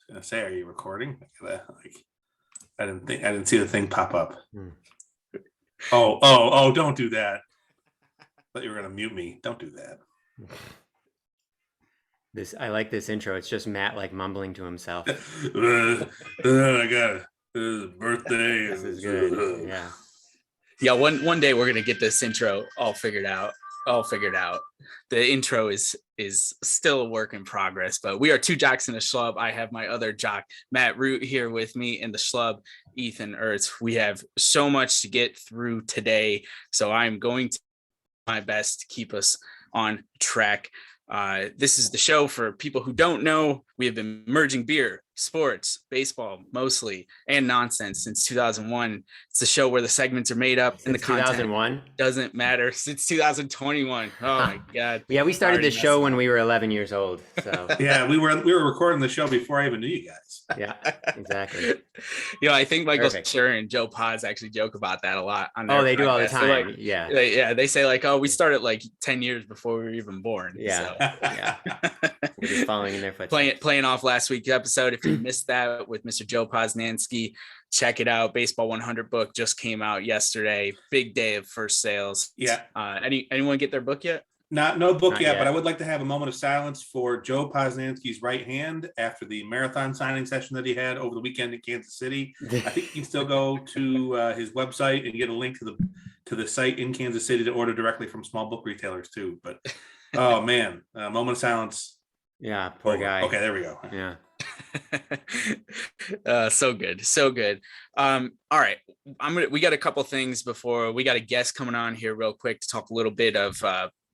gonna say, are you recording? I didn't see the thing pop up. Oh, don't do that. I thought you were gonna mute me. Don't do that. I like this intro. It's just Matt like mumbling to himself. I got a birthday. This is good. Yeah. Yeah, one day we're gonna get this intro all figured out. The intro is still a work in progress, but we are two jocks and a schlub. I have my other jock, Matt Root, here with me, and the schlub, Ethan Ertz. We have so much to get through today, so I'm going to do my best to keep us on track. This is the show for people who don't know. We have been merging beer, sports, baseball, mostly, and nonsense since 2001. It's the show where the segments are made up and the content 2001 doesn't matter. Since 2021. Oh my God. Yeah, we started this show when we were 11 years old. So yeah, we were recording the show before I even knew you guys. Yeah, exactly. I think Michael Schur and Joe Paz actually joke about that a lot. On they do all the time. They say like, oh, we started like 10 years before we were even born. Yeah, yeah. We're just following in their footsteps. Playing off last week's episode. If you missed that with Mr. Joe Poznansky, check it out. Baseball 100 book just came out yesterday. Big day of first sales. Yeah. Anyone get their book yet? No book yet, but I would like to have a moment of silence for Joe Poznansky's right hand after the marathon signing session that he had over the weekend in Kansas City. I think you can still go to his website and get a link to the site in Kansas City to order directly from small book retailers too. But oh man, moment of silence. Yeah, poor guy. Okay, there we go. Yeah. So good. All right, we got a couple things before we got a guest coming on here real quick to talk a little bit of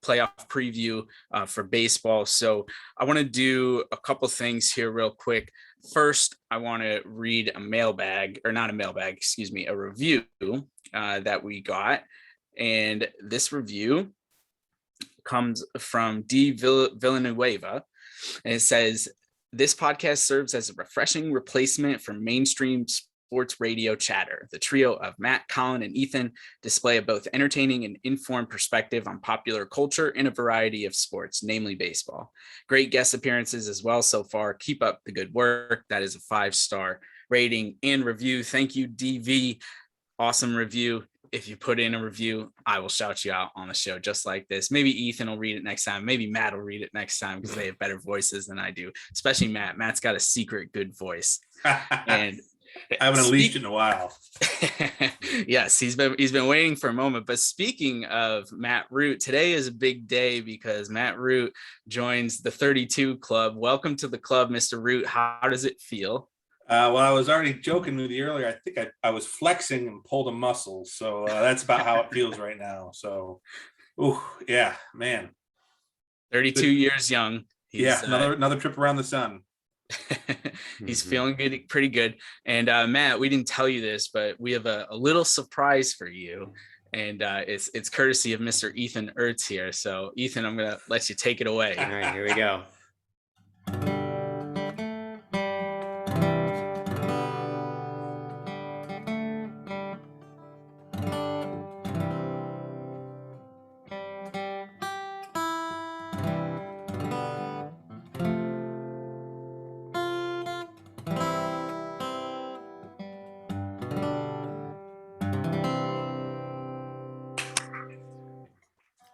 playoff preview for baseball. So I want to do a couple things here real quick. First, I want to read a review that we got, and this review comes from D. Villanueva. And it says, this podcast serves as a refreshing replacement for mainstream sports radio chatter. The trio of Matt, Colin, and Ethan display a both entertaining and informed perspective on popular culture in a variety of sports, namely baseball. Great guest appearances as well so far. Keep up the good work. That is a 5-star rating and review. Thank you, DV. Awesome review. If you put in a review, I will shout you out on the show just like this. Maybe Ethan will read it next time. Maybe Matt will read it next time because they have better voices than I do, especially Matt. Matt's got a secret good voice. And I haven't unleashed it in a while. Yes, he's been waiting for a moment. But speaking of Matt Root, today is a big day because Matt Root joins the 32 Club. Welcome to the club, Mr. Root. How does it feel? Well, I was already joking with you earlier. I think I was flexing and pulled a muscle. So that's about how it feels right now. So, yeah, man. 32 years young. He's, another trip around the sun. He's feeling good, pretty good. And Matt, we didn't tell you this, but we have a little surprise for you. And it's courtesy of Mr. Ethan Ertz here. So, Ethan, I'm going to let you take it away. All right, here we go.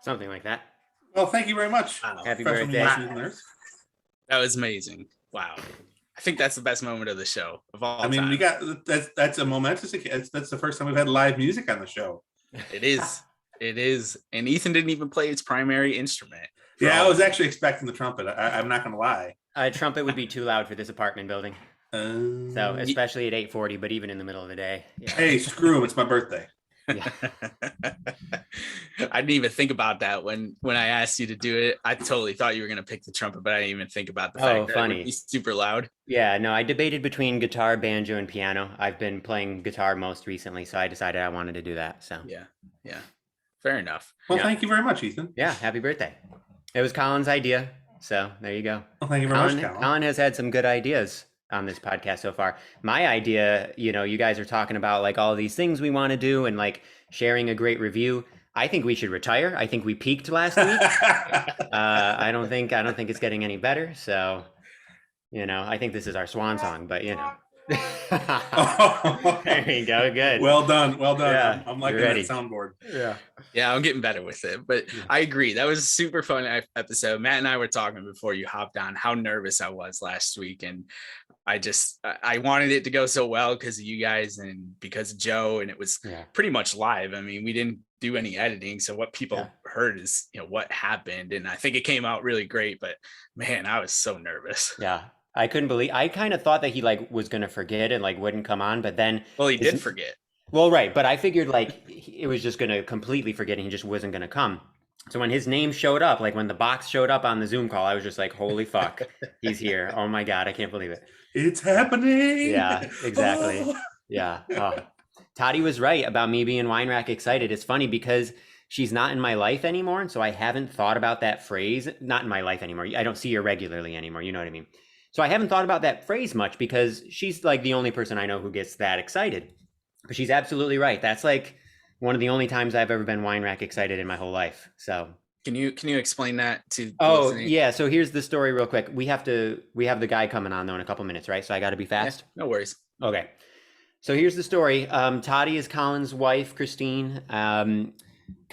Something like that. Well, thank you very much. Wow. Happy birthday. That was amazing. Wow. I think that's the best moment of the show of all time. We got that's a momentous. That's the first time we've had live music on the show. It is. And Ethan didn't even play his primary instrument. Yeah, I was actually expecting the trumpet. I'm not going to lie. A trumpet would be too loud for this apartment building. So especially at 8:40, but even in the middle of the day. Yeah. Hey, screw him. It's my birthday. Yeah. I didn't even think about that when I asked you to do it. I totally thought you were going to pick the trumpet, but I didn't even think about the fact that it would be super loud. Yeah, no, I debated between guitar, banjo, and piano. I've been playing guitar most recently, so I decided I wanted to do that. So yeah, fair enough. Well, thank you very much, Ethan. Yeah, happy birthday. It was Colin's idea, so there you go. Well, thank you very much, Colin. Colin has had some good ideas on this podcast so far. My idea, you guys are talking about like all these things we want to do and like sharing a great review. I think we should retire. I think we peaked last week. I don't think it's getting any better. So You know, I think this is our swan song, but you know. Oh. There you go. Good. Well done. Well done. Yeah, I'm you're liking that ready. soundboard. Yeah. Yeah, I'm getting better with it, but Yeah. I agree. That was a super fun episode. Matt and I were talking before you hopped on how nervous I was last week, and I wanted it to go so well because of you guys and because of Joe, and it was pretty much live. I mean, we didn't do any editing, so what people heard is what happened, and I think it came out really great. But man, I was so nervous. Yeah. I couldn't believe. I kind of thought that he like was gonna forget and like wouldn't come on, but then he did forget. Well, right, but I figured like it was just gonna completely forget and he just wasn't gonna come. So when his name showed up, like when the box showed up on the Zoom call, I was just like, "Holy fuck, he's here! Oh my god, I can't believe it! It's happening!" Yeah, exactly. Oh. Yeah. Oh. Toddy was right about me being wine rack excited. It's funny because she's not in my life anymore, and so I haven't thought about that phrase. Not in my life anymore. I don't see her regularly anymore. You know what I mean? So I haven't thought about that phrase much because she's like the only person I know who gets that excited. But she's absolutely right. That's like one of the only times I've ever been wine rack excited in my whole life. So can you explain that to? Yeah. So here's the story real quick. We have the guy coming on though in a couple minutes, right? So I got to be fast. Yeah, no worries. Okay. So here's the story. Toddy is Colin's wife, Christine. Colin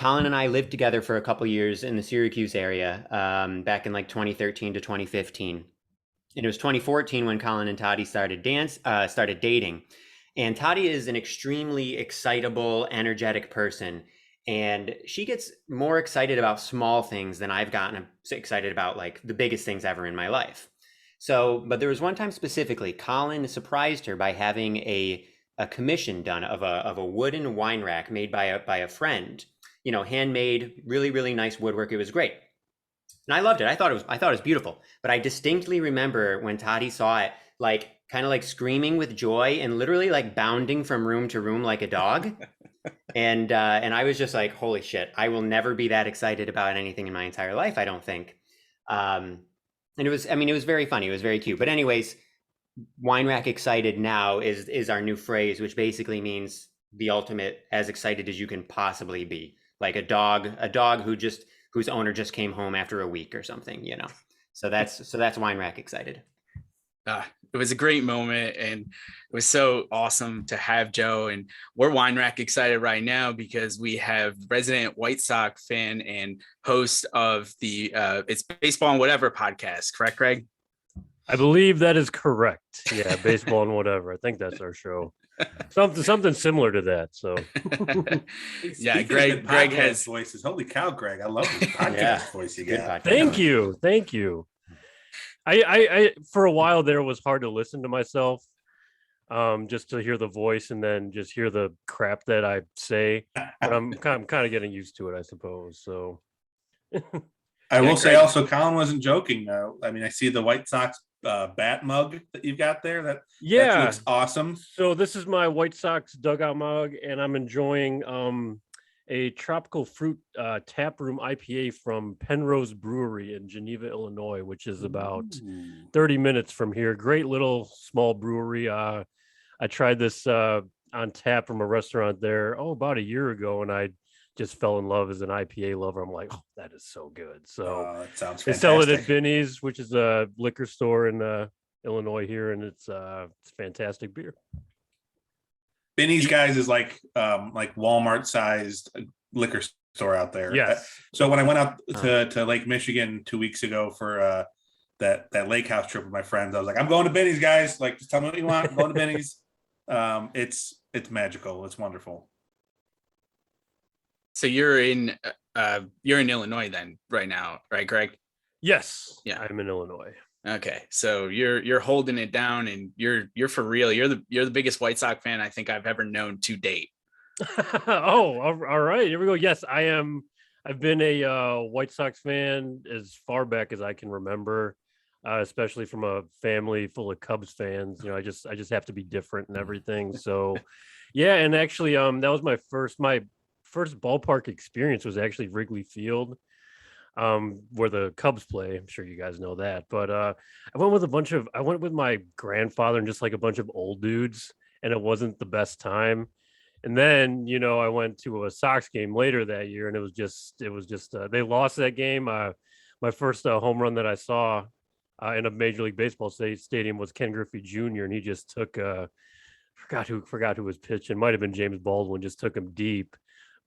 and I lived together for a couple years in the Syracuse area back in like 2013 to 2015. And it was 2014 when Colin and Toddy started dating. And Toddy is an extremely excitable, energetic person. And she gets more excited about small things than I've gotten excited about like the biggest things ever in my life. So, but there was one time specifically, Colin surprised her by having a commission done of a wooden wine rack made by a friend, handmade, really, really nice woodwork. It was great. And I loved it. I thought it was beautiful. But I distinctly remember when Toddy saw it, like kind of like screaming with joy and literally like bounding from room to room like a dog. and I was just like, holy shit, I will never be that excited about anything in my entire life, I don't think. And it was very funny. It was very cute. But anyways, wine rack excited now is our new phrase, which basically means the ultimate as excited as you can possibly be. Like a dog whose owner just came home after a week or something, So that's wine rack excited. It was a great moment, and it was so awesome to have Joe. And we're wine rack excited right now because we have resident White Sox fan and host of the It's Baseball and Whatever podcast. Correct, Greg? I believe that is correct. Yeah, Baseball and Whatever. I think that's our show. Something similar to that. So yeah, Greg has voices. Holy cow, Greg! I love this podcast voice you got. Thank you. I for a while there was hard to listen to myself, just to hear the voice and then just hear the crap that I say. But I'm kind of getting used to it, I suppose. So I will say also, Colin wasn't joking though. I mean, I see the White Sox bat mug that you've got there. That looks awesome. So this is my White Sox dugout mug, and I'm enjoying a tropical fruit tap room IPA from Penrose Brewery in Geneva, Illinois, which is about 30 minutes from here. Great little small brewery. I tried this on tap from a restaurant there about a year ago, and I just fell in love as an IPA lover. I'm like, that is so good. So that sounds fantastic. They sell it at Binny's, which is a liquor store in Illinois here, and it's fantastic beer. Binny's, guys, is like Walmart sized liquor store out there. Yes. So when I went out to Lake Michigan 2 weeks ago for that lake house trip with my friends, I was like, I'm going to Binny's, guys. Like, just tell me what you want. I'm going to Binny's. It's magical. It's wonderful. So you're in Illinois then right now, right, Greg? Yes. Yeah, I'm in Illinois. Okay, so you're holding it down, and you're for real. You're the biggest White Sox fan I think I've ever known to date. All right. Here we go. Yes, I am. I've been a White Sox fan as far back as I can remember, especially from a family full of Cubs fans. I just have to be different and everything. So, yeah. And actually, that was my first ballpark experience was actually Wrigley Field, where the Cubs play. I'm sure you guys know that. But I went with my grandfather and just like a bunch of old dudes, and it wasn't the best time. And then, I went to a Sox game later that year, and it was just they lost that game. My first home run that I saw in a Major League Baseball stadium was Ken Griffey Jr. and he just took forgot who was pitching. Might have been James Baldwin. Just took him deep,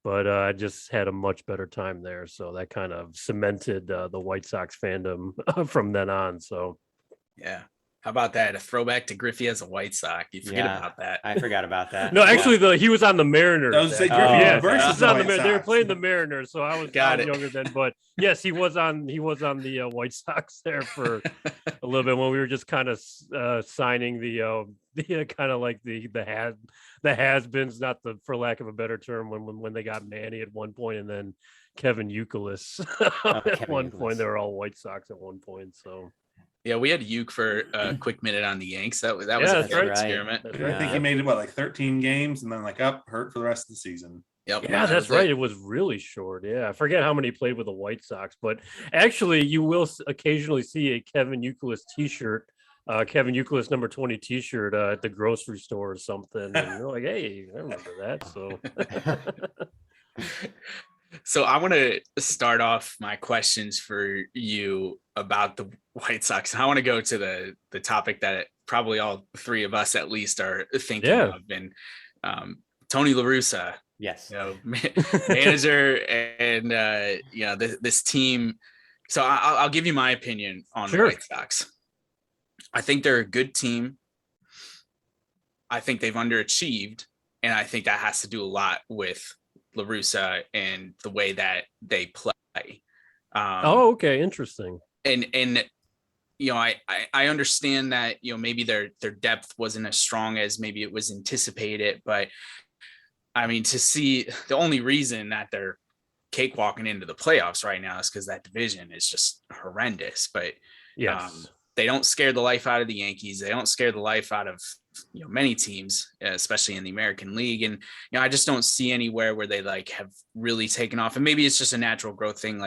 but I just had a much better time there. So that kind of cemented the White Sox fandom from then on. So Yeah. How about that? A throwback to Griffey as a White Sox. You forget about that. I forgot about that. no, actually, he was on the Mariners. I was say Griffey versus he was on the White They were Sox. playing the Mariners, so I was younger then. But yes, he was on the White Sox there for a little bit when we were just kind of signing the kind of like the has-beens, not the, for lack of a better term, when they got Manny at one point and then Kevin Youkilis at one point. They were all White Sox at one point. So. Yeah, we had Uke for a quick minute on the Yanks. That was a fun experiment. I think he made it 13 games and then hurt for the rest of the season. Yep. Yeah, that's right. It was really short. Yeah, I forget how many he played with the White Sox, but actually, you will occasionally see a Kevin Youkilis T-shirt, Kevin Youkilis number 20 T-shirt at the grocery store or something, and you're like, "Hey, I remember that." So. So I want to start off my questions for you about the White Sox. I want to go to the topic that probably all three of us at least are thinking of, and Tony La Russa, yes, manager, and this team. So I'll give you my opinion on the White Sox. I think they're a good team. I think they've underachieved, and I think that has to do a lot with La Russa and the way that they play. Okay, interesting. And I understand that maybe their depth wasn't as strong as maybe it was anticipated, but I mean, to see the only reason that they're cakewalking into the playoffs right now is because that division is just horrendous. But yes, they don't scare the life out of the Yankees. They don't scare the life out of many teams, especially in the American League. And I just don't see anywhere where they have really taken off. And maybe it's just a natural growth thing.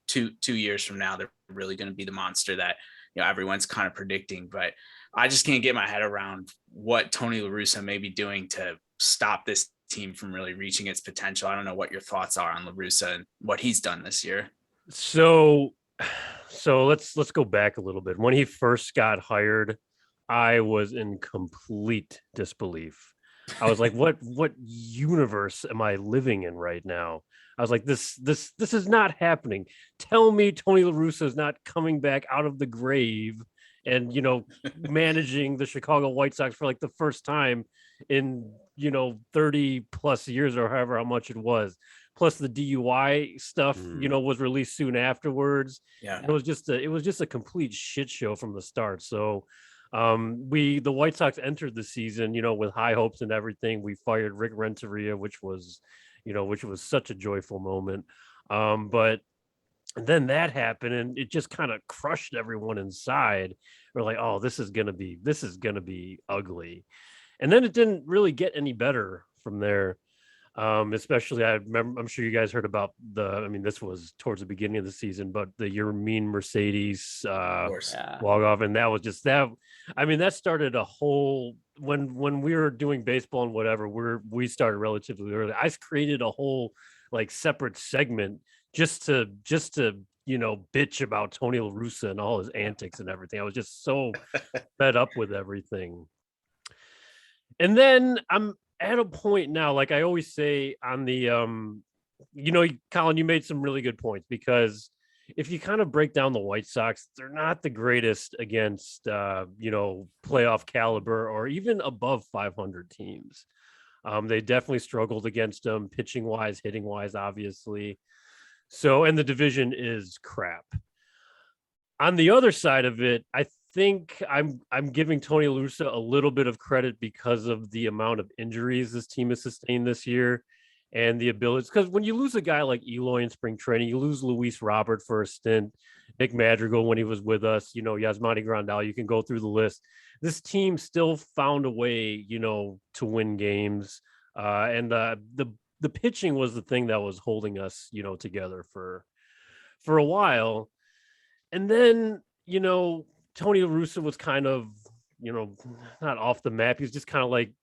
2 years from now, they're really going to be the monster that everyone's kind of predicting. But I just can't get my head around what Tony La Russa may be doing to stop this team from really reaching its potential. I don't know what your thoughts are on La Russa and what he's done this year. So let's go back a little bit. When he first got hired, I was in complete disbelief. I was like, what universe am I living in right now? I was like, this is not happening. Tell me Tony La Russa is not coming back out of the grave and, managing the Chicago White Sox for the first time in, 30 plus years or however how much it was. Plus the DUI stuff, was released soon afterwards. Yeah. It was just a complete shit show from the start. So the White Sox entered the season, with high hopes and everything. We fired Rick Renteria, which was such a joyful moment. But then that happened and it just kind of crushed everyone inside. We're like, oh, this is gonna be ugly. And then it didn't really get any better from there. Especially, I remember, I'm sure you guys heard about this was towards the beginning of the season, but the Your Mean Mercedes walk off. And that was just that. That started a whole, when we were doing baseball and whatever, we started relatively early. I created a whole separate segment just to bitch about Tony La Russa and all his antics and everything. I was just so fed up with everything. And then I'm at a point now, like I always say on the, Colin, you made some really good points, because if you kind of break down the White Sox, they're not the greatest against, playoff caliber or even above 500 teams. They definitely struggled against them pitching wise, hitting wise, obviously. So, and the division is crap. On the other side of it, I think I'm giving Tony La Russa a little bit of credit because of the amount of injuries this team has sustained this year and the abilities. Because when you lose a guy like Eloy in spring training, you lose Luis Robert for a stint, Nick Madrigal when he was with us, Yasmani Grandal, you can go through the list. This team still found a way, to win games. And the pitching was the thing that was holding us, together for a while. And then, Tony La Russa was kind of, not off the map. He was just kind of like,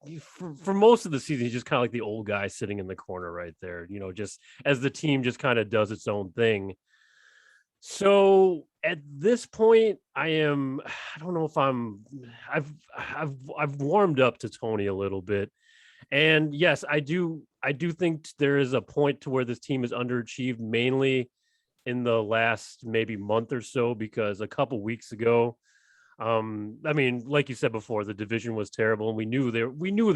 for most of the season, he's just kind of like the old guy sitting in the corner right there, just as the team just kind of does its own thing. So at this point, I don't know if I've warmed up to Tony a little bit. And yes, I do think there is a point to where this team is underachieved, mainly in the last maybe month or so, because a couple weeks ago, I mean, like you said before, the division was terrible, and we knew they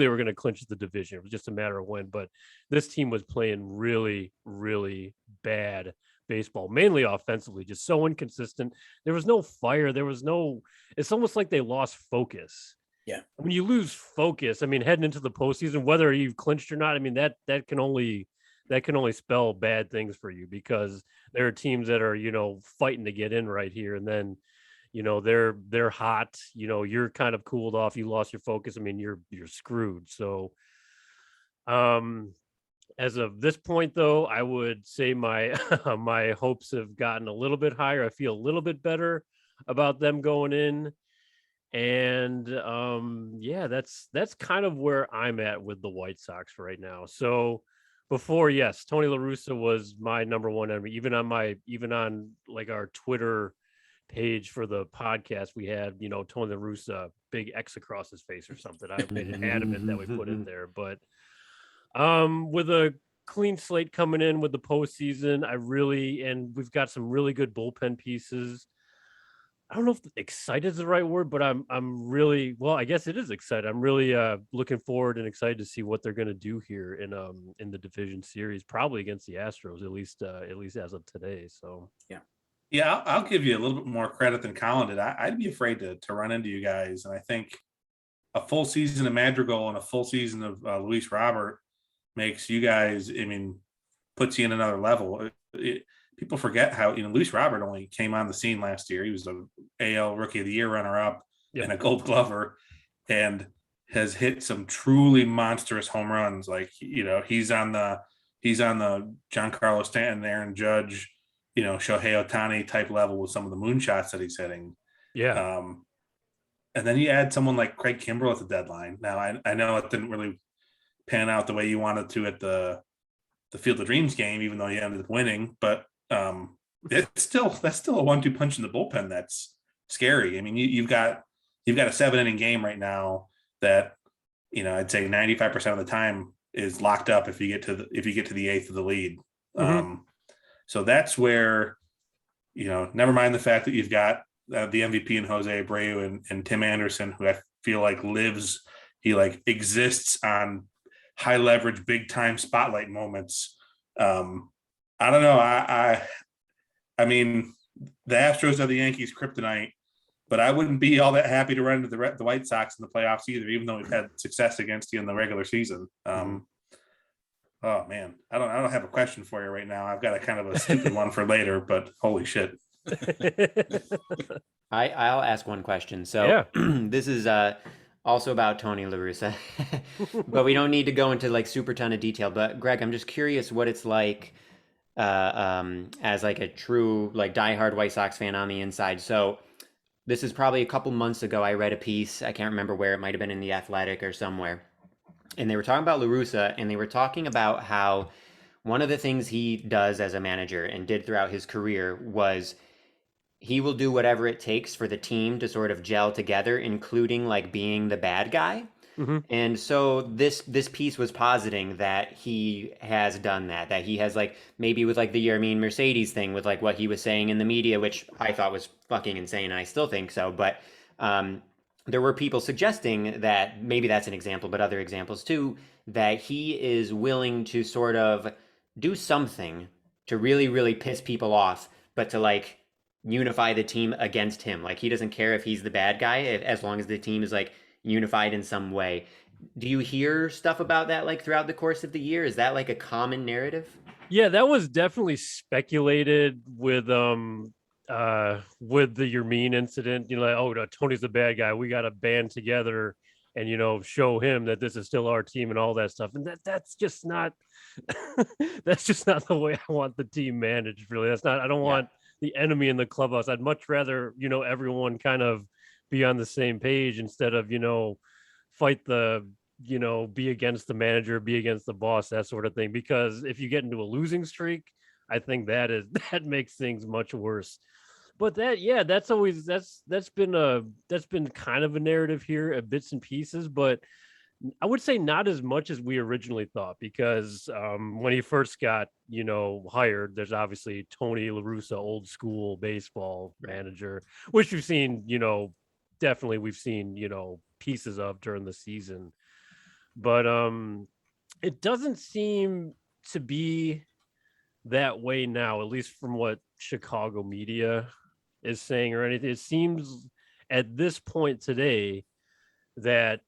were going to clinch the division. It was just a matter of when. But this team was playing really, really bad baseball, mainly offensively, just so inconsistent. There was no fire. It's almost like they lost focus. Yeah. When you lose focus, I mean, heading into the postseason, whether you've clinched or not, I mean, that can only spell bad things for you, because there are teams that are, fighting to get in right here. And then, they're hot, you're kind of cooled off. You lost your focus. I mean, you're screwed. So, as of this point, though, I would say my my hopes have gotten a little bit higher. I feel a little bit better about them going in. And yeah, that's kind of where I'm at with the White Sox right now. So before, yes, Tony La Russa was my number one enemy. Even on like our Twitter page for the podcast, we had, Tony La Russa, big X across his face or something. I made it adamant that we put in there. But with a clean slate coming in with the postseason, and we've got some really good bullpen pieces. I don't know if excited is the right word, but I'm really, well, I guess it is excited. I'm really looking forward and excited to see what they're going to do here in the division series, probably against the Astros, at least as of today. So Yeah, I'll give you a little bit more credit than Colin did. I'd be afraid to run into you guys, and I think a full season of Madrigal and a full season of Luis Robert makes you guys, I mean, puts you in another level. People forget how, Luis Robert only came on the scene last year. He was a AL Rookie of the Year runner-up and a Gold Glover, and has hit some truly monstrous home runs. Like, he's on the Giancarlo Stanton, Aaron Judge, Shohei Ohtani type level with some of the moonshots that he's hitting. yeah. And then you add someone like Craig Kimbrell at the deadline. Now, I know it didn't really pan out the way you wanted to at the Field of Dreams game, even though you ended up winning, but that's still a 1-2 punch in the bullpen. That's scary. I mean, you've got a 7-inning game right now that, I'd say 95% of the time is locked up if you get to the eighth of the lead. Mm-hmm. So that's where, never mind the fact that you've got the MVP in Jose Abreu and Tim Anderson, who I feel like exists on high leverage, big time spotlight moments. I don't know. I mean, the Astros are the Yankees' kryptonite, but I wouldn't be all that happy to run into the White Sox in the playoffs either, even though we've had success against you in the regular season. Oh man, I don't have a question for you right now. I've got a kind of a stupid one for later, but holy shit. I'll ask one question. So this is also about Tony La Russa, but we don't need to go into like super ton of detail. But Greg, I'm just curious what it's like as like a true like diehard White Sox fan on the inside. So this is probably a couple months ago. I read a piece. I can't remember where. It might have been in The Athletic or somewhere. And they were talking about La Russa, and they were talking about how one of the things he does as a manager and did throughout his career was he will do whatever it takes for the team to sort of gel together, including like being the bad guy. Mm-hmm. And so this piece was positing that he has done that he has like maybe with like the Yermin Mercedes thing with like what he was saying in the media, which I thought was fucking insane. And I still think so. But there were people suggesting that maybe that's an example, but other examples too, that he is willing to sort of do something to really, really piss people off, but to like unify the team against him. Like he doesn't care if he's the bad guy, as long as the team is like unified in some way. Do you hear stuff about that like throughout the course of the year? Is that like a common narrative? Yeah, that was definitely speculated with the Yermin incident. Like, oh, no, Tony's the bad guy. We got to band together and show him that this is still our team and all that stuff. And that's just not that's just not the way I want the team managed. Really, I don't want the enemy in the clubhouse. I'd much rather everyone kind of be on the same page instead of fight be against the manager, be against the boss, that sort of thing. Because if you get into a losing streak, I think that makes things much worse. But that's been kind of a narrative here at bits and pieces, but I would say not as much as we originally thought, because when he first got, hired, there's obviously Tony La Russa, old school baseball manager, which we've seen, definitely we've seen, pieces of during the season. But it doesn't seem to be that way now, at least from what Chicago media is saying or anything. It seems at this point today that,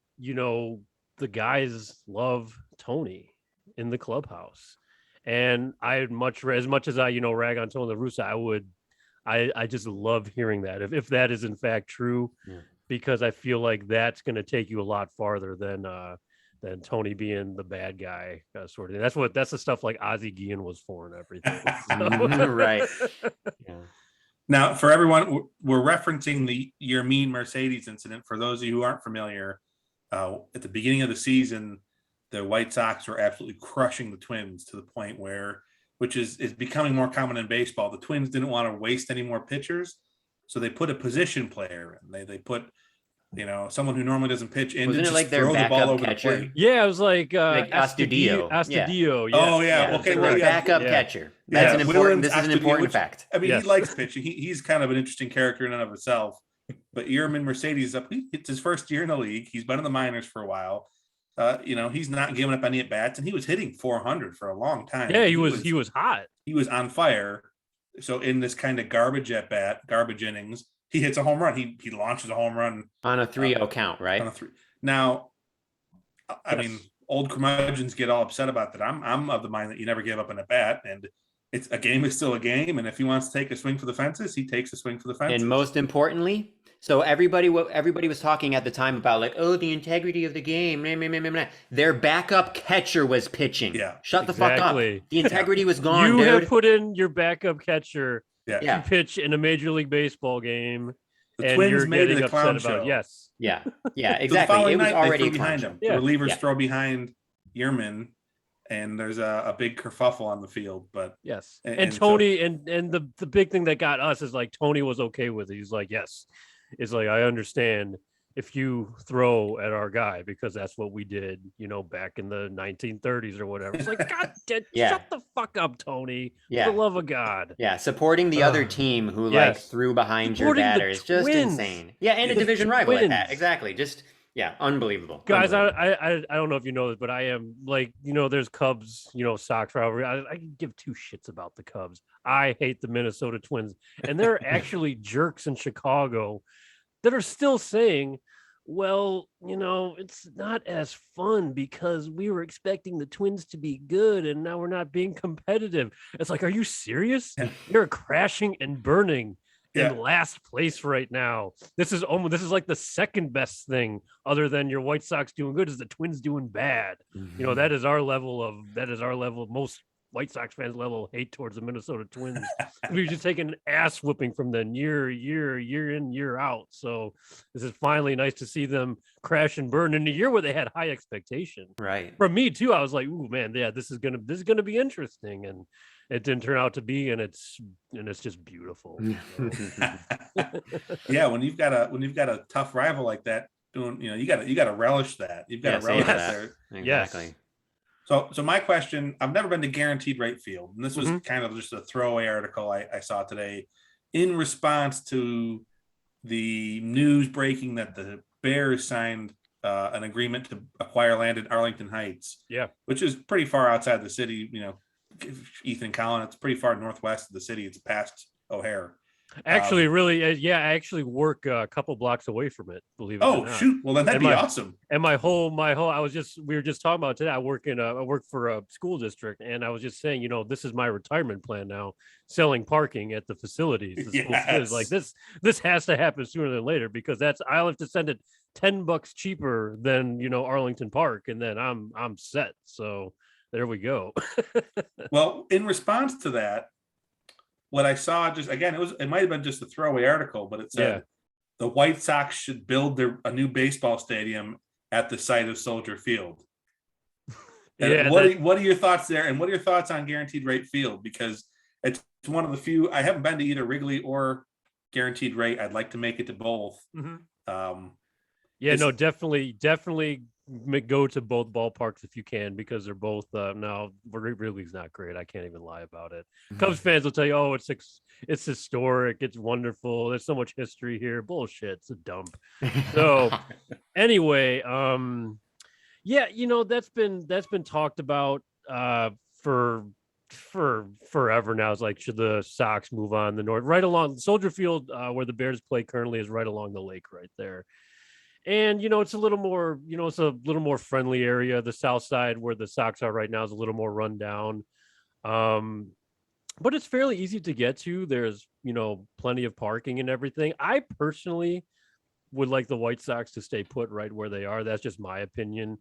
the guys love Tony in the clubhouse. And as much as I, rag on Tony La Russa, I just love hearing that. If that is in fact true, because I feel like that's going to take you a lot farther than Tony being the bad guy sort of thing. That's the stuff like Ozzie Guillen was for and everything. So. Right. Yeah. Now, for everyone, we're referencing your mean Mercedes incident. For those of you who aren't familiar, at the beginning of the season, the White Sox were absolutely crushing the Twins to the point where, which is becoming more common in baseball, the Twins didn't want to waste any more pitchers, so they put a position player in. They put, someone who normally doesn't pitch in. Wasn't to it like just their throw the ball backup over catcher? the plate. Yeah, it was like Astudillo. Astudillo. Yeah. Oh yeah. Okay. Well, backup catcher. That's an important. This is an important fact. I mean, he likes pitching. He's kind of an interesting character in and of himself. But Yermin Mercedes it's his first year in the league. He's been in the minors for a while. He's not giving up any at bats, and he was hitting 400 for a long time. Yeah, he was hot. He was on fire. So in this kind of garbage innings, he hits a home run. He launches a home run on a 3-0 count, right? On a 3. Now, I mean, old curmudgeons get all upset about that. I'm of the mind that you never give up an at bat, and it's a game is still a game. And if he wants to take a swing for the fences, he takes a swing for the fences. And most importantly, so everybody was talking at the time about like, oh, the integrity of the game. Their backup catcher was pitching. Yeah, shut the fuck up. The integrity was gone. You dude. have put in your backup catcher to pitch in a Major League Baseball game. The and Twins you're made getting it a clown upset about show. yes. Yeah, exactly. So it was already behind him. The relievers throw behind Yermin, and there's a big kerfuffle on the field. But yes, and Tony and the big thing that got us is like Tony was okay with it. He's like, yes, it's like, I understand if you throw at our guy, because that's what we did, back in the 1930s or whatever. It's like, God, shut the fuck up, Tony. For the love of God. Yeah, supporting the other team who like threw behind your batter is just insane. Yeah, and a division rival like that. Exactly. Just unbelievable. Guys, unbelievable. I don't know if you know this, but I am like, there's Cubs, Sox rivalry. I can give two shits about the Cubs. I hate the Minnesota Twins, and there are actually jerks in Chicago that are still saying, well, it's not as fun because we were expecting the Twins to be good and now we're not being competitive. It's like, are you serious? You're crashing and burning in last place right now. This is like the second best thing other than your White Sox doing good is the Twins doing bad. Mm-hmm. That is our level of most White Sox fans level hate towards the Minnesota Twins. We've just taken an ass whooping from them year in, year out. So this is finally nice to see them crash and burn in a year where they had high expectation. Right. From me too, I was like, ooh man, this is gonna be interesting. And it didn't turn out to be, and it's just beautiful. Yeah, when you've got a tough rival like that, you gotta relish that. You've got to relish that. Exactly. Yes. So my question, I've never been to Guaranteed Rate Field, and this was kind of just a throwaway article I saw today in response to the news breaking that the Bears signed an agreement to acquire land in Arlington Heights, which is pretty far outside the city. Ethan, Colin, it's pretty far northwest of the city. It's past O'Hare. Actually, I actually work a couple blocks away from it. Believe it or not. Shoot! Well, then that'd be awesome. And my whole, we were just talking about today. I work for a school district, and I was just saying, this is my retirement plan now, selling parking at the facilities. The school facilities. Like this has to happen sooner than later, because I'll have to send it $10 cheaper than Arlington Park, and then I'm set. So there we go. Well, in response to that, what I saw, just again, it might have been just a throwaway article, but it said the White Sox should build a new baseball stadium at the site of Soldier Field. What are your thoughts there, and what are your thoughts on Guaranteed Rate Field? Because it's one of the few, I haven't been to either Wrigley or guaranteed rate. I'd like to make it to both. Yeah, Is- no, definitely go to both ballparks if you can, because they're both now Wrigley's not great. I can't even lie about it. Cubs fans will tell you, oh, it's historic, it's wonderful, there's so much history here. Bullshit, it's a dump. So anyway, yeah, that's been talked about for forever now. It's like, should the Sox move on the north, right along Soldier Field, where the Bears play currently, is right along the lake right there. And it's a little more, it's a little more friendly area. The south side where the Sox are right now is a little more run down. But it's fairly easy to get to. There's, plenty of parking and everything. I personally would like the White Sox to stay put right where they are. That's just my opinion.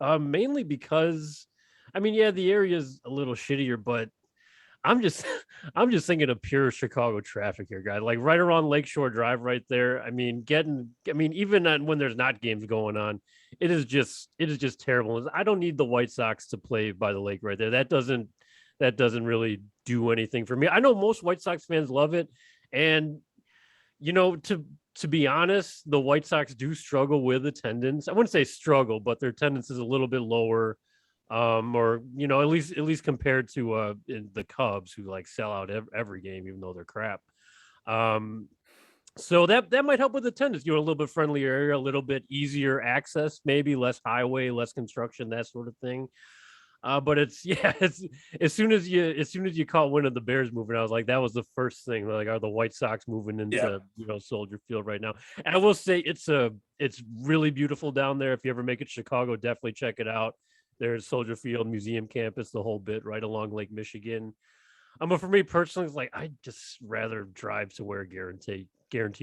Mainly because, yeah, the area is a little shittier, but I'm just thinking of pure Chicago traffic here, guys. Like right around Lakeshore Drive, right there. Even when there's not games going on, it is just terrible. I don't need the White Sox to play by the lake right there. That doesn't really do anything for me. I know most White Sox fans love it, and to be honest, the White Sox do struggle with attendance. I wouldn't say struggle, but their attendance is a little bit lower. Or at least compared to the Cubs, who like sell out every game even though they're crap. So that might help with attendance. A little bit friendlier area, a little bit easier access, maybe less highway, less construction, that sort of thing. But it's as soon as you caught wind of the Bears moving, I was like, that was the first thing. Like, are the White Sox moving into Soldier Field right now? And I will say it's really beautiful down there. If you ever make it to Chicago, definitely check it out. There's Soldier Field, Museum Campus, the whole bit right along Lake Michigan. But for me personally, it's like I'd just rather drive to where guaranteed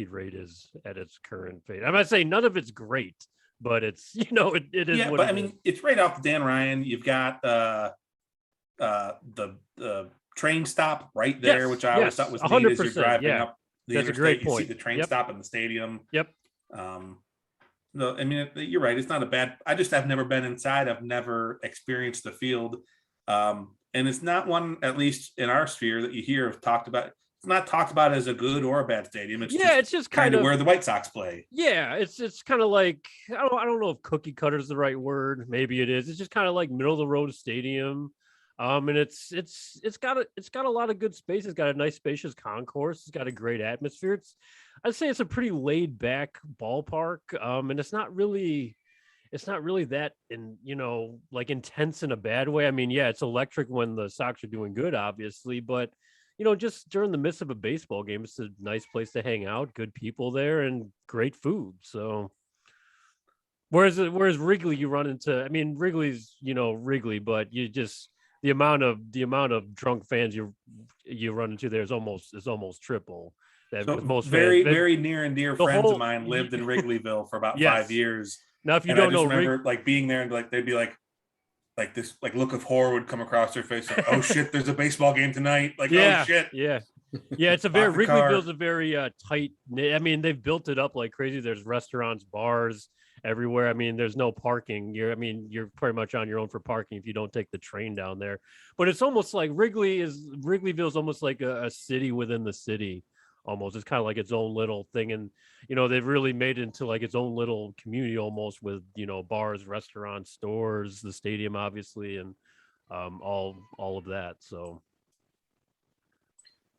rate is at its current fate. I'm not saying none of it's great, but it's it is. Yeah, what but it is. it's right off the Dan Ryan. You've got the train stop right there, which I always thought was neat as you're driving up the That's interstate. a great you point. see the train stop in the stadium. Yep. No, you're right. It's not a bad. I've never been inside. I've never experienced the field, and it's not one, at least in our sphere, that you hear of talked about. It's not talked about as a good or a bad stadium. It's just kind of where the White Sox play. Yeah, it's kind of like I don't know if cookie cutter is the right word. Maybe it is. It's just kind of like middle of the road stadium. And it's got a lot of good space. It's got a nice spacious concourse. It's got a great atmosphere. I'd say it's a pretty laid back ballpark. And it's not really that like intense in a bad way. It's electric when the Sox are doing good, obviously, but just during the midst of a baseball game, it's a nice place to hang out, good people there, and great food. So whereas Wrigley, you run into, Wrigley's Wrigley, but the amount of drunk fans you run into there is almost triple. Most very very near and dear friends of mine lived in Wrigleyville for about 5 years. Now, if you don't know, remember like being there and like they'd be like this like look of horror would come across their face. Like, oh shit, there's a baseball game tonight. Like, oh shit. Yeah. It's a very Wrigleyville's a very tight. They've built it up like crazy. There's restaurants, bars everywhere. There's no parking. You're pretty much on your own for parking if you don't take the train down there. But it's almost like Wrigleyville is almost like a city within the city. Almost, it's kind of like its own little thing, and they've really made it into like its own little community almost, with bars, restaurants, stores, the stadium, obviously, and all of that. So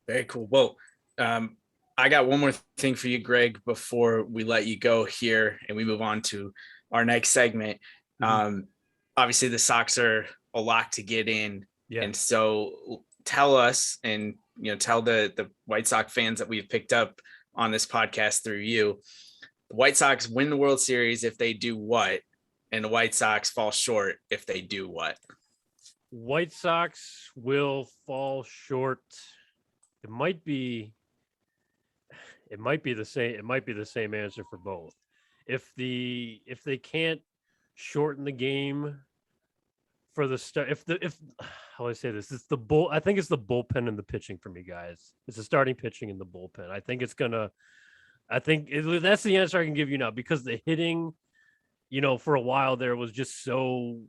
very cool. Well, I got one more thing for you, Greg, before we let you go here and we move on to our next segment. Obviously, the Sox are a lot to get in, and so tell us and tell the White Sox fans that we've picked up on this podcast through you, the White Sox win the World Series if they do what, and the White Sox fall short if they do what? White Sox will fall short. It might be the same. It might be the same answer for both. If they can't shorten the game for the start, if how do I say this? I think it's the bullpen and the pitching for me, guys. It's the starting pitching and the bullpen. That's the answer I can give you now, because the hitting, for a while there was just so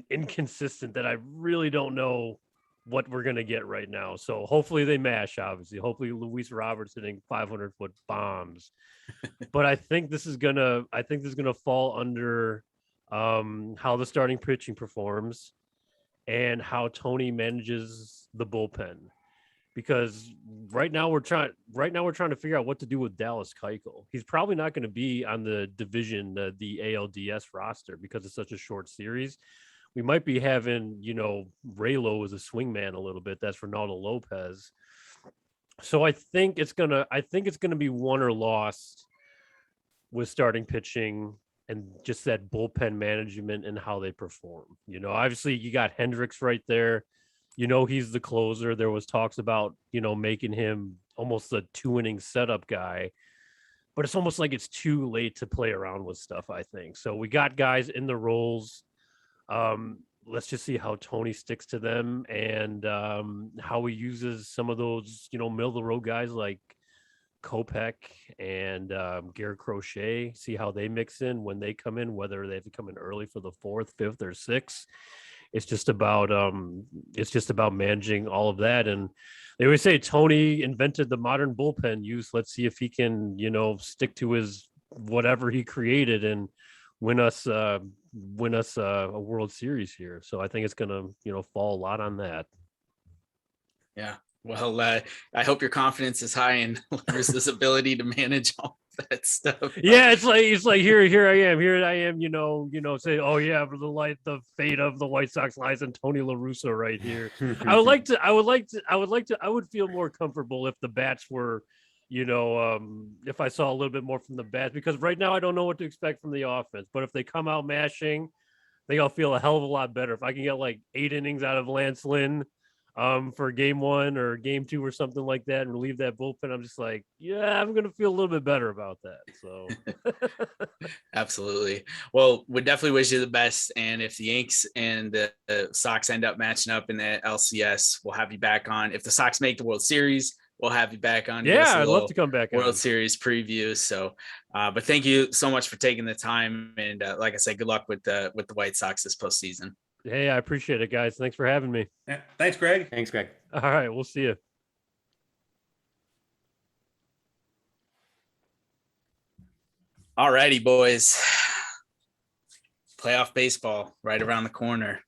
inconsistent that I really don't know what we're gonna get right now. So hopefully they mash. Obviously, hopefully Luis Roberts hitting 500-foot bombs. But I think this is gonna fall under how the starting pitching performs and how Tony manages the bullpen. Because right now we're trying to figure out what to do with Dallas Keuchel. He's probably not going to be on the division, the ALDS roster because it's such a short series. We might be having, Raylo as a swingman a little bit. That's Ronaldo Lopez. So I think it's gonna be won or lost with starting pitching and just that bullpen management and how they perform. Obviously you got Hendricks right there. He's the closer. There was talks about, making him almost a 2-inning setup guy, but it's almost like it's too late to play around with stuff, I think. So we got guys in the roles. Let's just see how Tony sticks to them and how he uses some of those, middle of the road guys like Kopech and Garrett Crochet, see how they mix in when they come in, whether they have to come in early for the 4th, 5th, or 6th. It's just about managing all of that. And they always say Tony invented the modern bullpen use. Let's see if he can, stick to his whatever he created and win us a World Series here. So I think it's gonna, fall a lot on that. Yeah. Well, I hope your confidence is high in Larissa's ability to manage all that stuff. Yeah, it's like here I am, say, oh yeah, but the fate of the White Sox lies in Tony La Russa right here. I would feel more comfortable if the bats were, if I saw a little bit more from the bats, because right now I don't know what to expect from the offense. But if they come out mashing, I think I'll feel a hell of a lot better. If I can get like 8 innings out of Lance Lynn for game 1 or game 2 or something like that and relieve that bullpen, I'm just like, yeah, I'm gonna feel a little bit better about that. So absolutely. Well, we definitely wish you the best, and if the Yanks and the Sox end up matching up in the LCS, we'll have you back on. If the Sox make the World Series, we'll have you back on. Yeah, I'd love to come back World on. Series preview. So but thank you so much for taking the time, and like I said, good luck with the White Sox this postseason. Hey, I appreciate it, guys. Thanks for having me. Yeah. Thanks, Greg. Thanks, Greg. All right, we'll see you. All righty, boys. Playoff baseball right around the corner.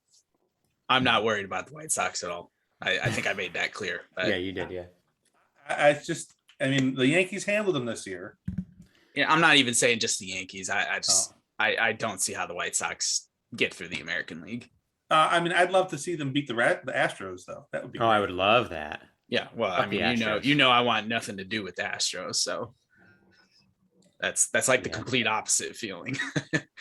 I'm not worried about the White Sox at all. I think I made that clear. Yeah, you did. Yeah. I mean, the Yankees handled them this year. Yeah, I'm not even saying just the Yankees. I don't see how the White Sox get through the American League. I mean, I'd love to see them beat the Astros, though. That would be. Oh, great. I would love that. Yeah, well, I mean, I want nothing to do with the Astros, so that's like the complete opposite feeling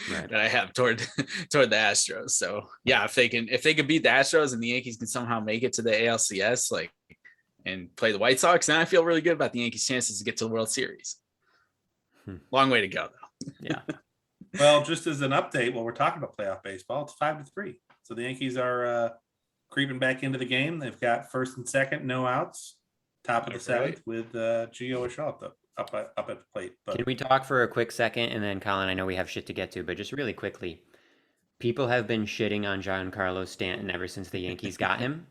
that I have toward the Astros. So yeah, if they can beat the Astros and the Yankees can somehow make it to the ALCS, and play the White Sox, then I feel really good about the Yankees' chances to get to the World Series. Long way to go, though. Yeah. Well, just as an update, while we're talking about playoff baseball, it's 5-3. So the Yankees are creeping back into the game. They've got first and second, no outs, top of the 7th with Gio A Schlub up at the plate. But can we talk for a quick second, and then Colin, I know we have shit to get to, but just really quickly, people have been shitting on Giancarlo Stanton ever since the Yankees got him.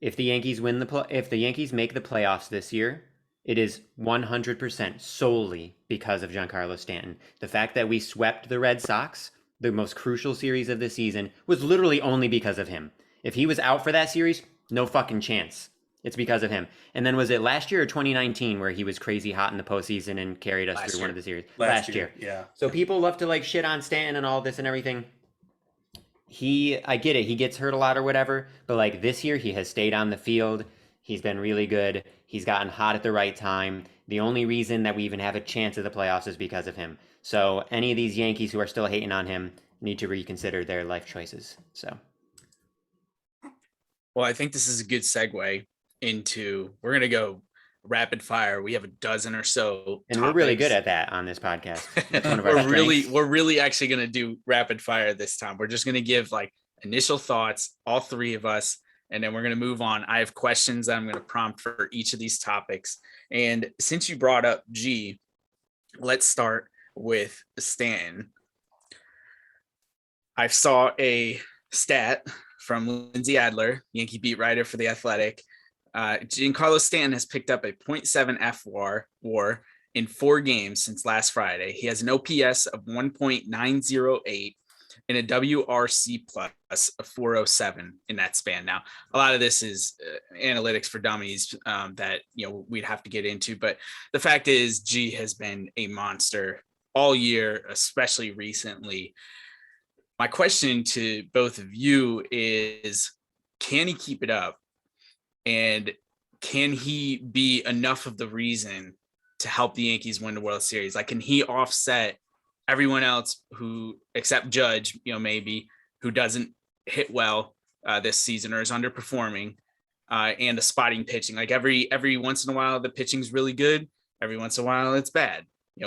If the Yankees if the Yankees make the playoffs this year, it is 100% solely because of Giancarlo Stanton. The fact that we swept the Red Sox, the most crucial series of the season, was literally only because of him. If he was out for that series, no fucking chance. It's because of him. And then was it last year or 2019 where he was crazy hot in the postseason and carried us through one of the series? Last year. Yeah. So people love to shit on Stanton and all this and everything. I get it. He gets hurt a lot or whatever, but this year he has stayed on the field. He's been really good. He's gotten hot at the right time. The only reason that we even have a chance at the playoffs is because of him. So any of these Yankees who are still hating on him need to reconsider their life choices. So. Well, I think this is a good segue into, we're going to go rapid fire. We have a dozen or so. And topics. We're really good at that on this podcast. That's one of our we're really actually going to do rapid fire this time. We're just going to give initial thoughts, all three of us, and then we're going to move on. I have questions that I'm going to prompt for each of these topics. And since you brought up G, let's start with Stanton. I saw a stat from Lindsay Adler, Yankee beat writer for The Athletic. Giancarlo Stanton has picked up a .7 F WAR in 4 games since last Friday. He has an OPS of 1.908 and a WRC plus of 407 in that span. Now, a lot of this is analytics for dummies that we'd have to get into, but the fact is G has been a monster all year, especially recently. My question to both of you is, can he keep it up? And can he be enough of the reason to help the Yankees win the World Series? Like, can he offset everyone else who, except Judge, maybe, who doesn't hit well this season or is underperforming, and the spotting pitching? Like every once in a while, the pitching's really good. Every once in a while, it's bad.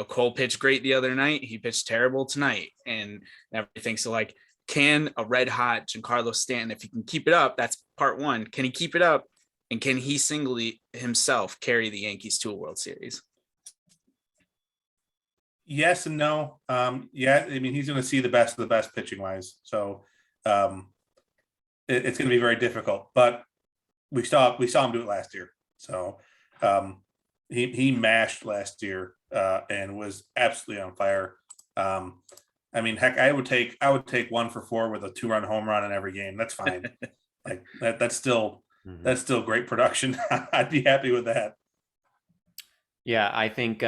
Cole pitched great the other night. He pitched terrible tonight and everything. So like, can a red hot Giancarlo Stanton, if he can keep it up, that's part one. Can he keep it up? And can he singly himself carry the Yankees to a World Series? Yes and no. Yeah, I mean, he's going to see the best of the best pitching wise. So it's going to be very difficult, but we saw him do it last year. So he mashed last year and was absolutely on fire. I mean, heck, I would take 1 for 4 with a 2-run home run in every game. That's fine. Like that's still great production. I'd be happy with that. Yeah, I think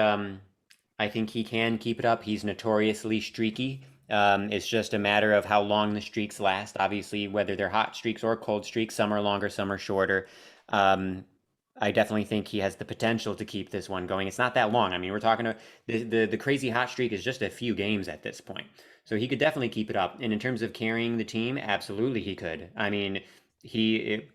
he can keep it up. He's notoriously streaky. It's just a matter of how long the streaks last. Obviously, whether they're hot streaks or cold streaks, some are longer, some are shorter. I definitely think he has the potential to keep this one going. It's not that long. I mean, we're talking about the crazy hot streak is just a few games at this point. So he could definitely keep it up. And in terms of carrying the team, absolutely he could. I mean,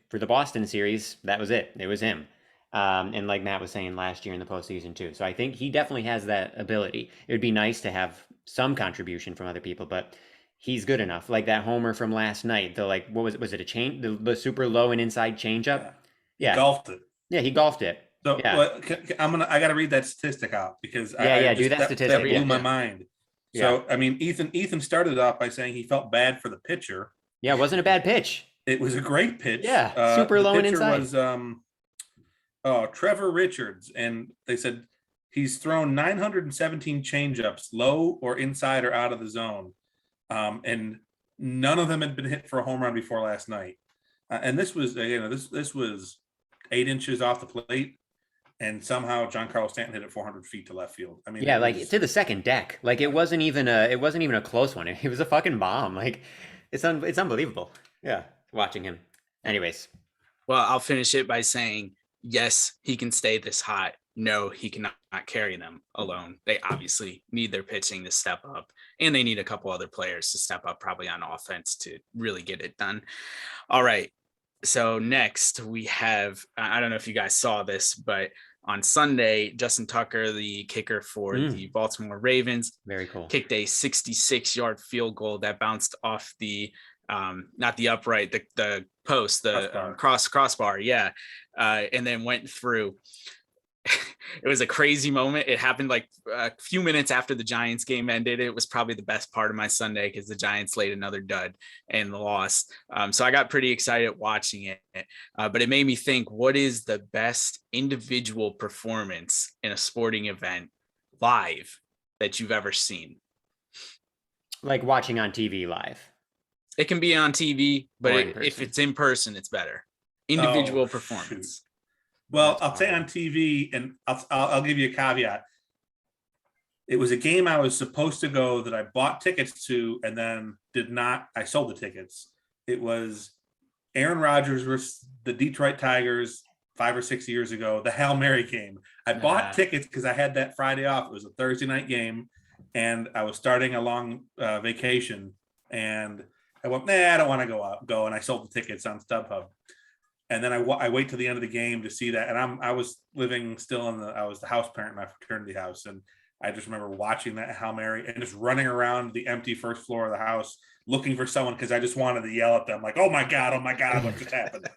for the Boston series, that was it. It was him. And like Matt was saying last year in the postseason too. So I think he definitely has that ability. It would be nice to have some contribution from other people, but he's good enough. Like that homer from last night, was it a change? The super low and inside changeup? Yeah. He golfed it. Yeah, he golfed it. So yeah. I got to read that statistic out because do that statistic. That blew my mind. Yeah. So I mean, Ethan started off by saying he felt bad for the pitcher. Yeah, it wasn't a bad pitch. It was a great pitch. Yeah, super low and inside. Was Trevor Richards, and they said he's thrown 917 changeups, low or inside or out of the zone, and none of them had been hit for a home run before last night. And this was this was 8 inches off the plate, and somehow Giancarlo Stanton hit it 400 feet to left field. I mean, yeah, like to the second deck. Like it wasn't even a close one. It was a fucking bomb. Like it's unbelievable. Yeah, watching him. Anyways, well, I'll finish it by saying, yes, he can stay this hot. No, he cannot carry them alone. They obviously need their pitching to step up, and they need a couple other players to step up probably on offense to really get it done. All right. So next we have, I don't know if you guys saw this, but on Sunday, Justin Tucker, the kicker for the Baltimore Ravens, very cool, kicked a 66-yard field goal that bounced off the not the upright, the post, the crossbar. Yeah. And then went through. It was a crazy moment. It happened like a few minutes after the Giants game ended. It was probably the best part of my Sunday because the Giants laid another dud and lost. So I got pretty excited watching it. But it made me think, what is the best individual performance in a sporting event live that you've ever seen? Like watching on TV live. It can be on TV, but if it's in person, it's better. Individual performance. Shoot. Well, I'll say on TV, and I'll give you a caveat. It was a game I was supposed to go that I bought tickets to and then did not. I sold the tickets. It was Aaron Rodgers versus the Detroit Tigers 5 or 6 years ago, the Hail Mary game. I bought tickets because I had that Friday off. It was a Thursday night game, and I was starting a long vacation. And I went, I don't want to go. And I sold the tickets on StubHub. And then I wait till the end of the game to see that. And I was living still I was the house parent in my fraternity house. And I just remember watching that Hail Mary and just running around the empty first floor of the house, looking for someone because I just wanted to yell at them like, oh my God, what just happened?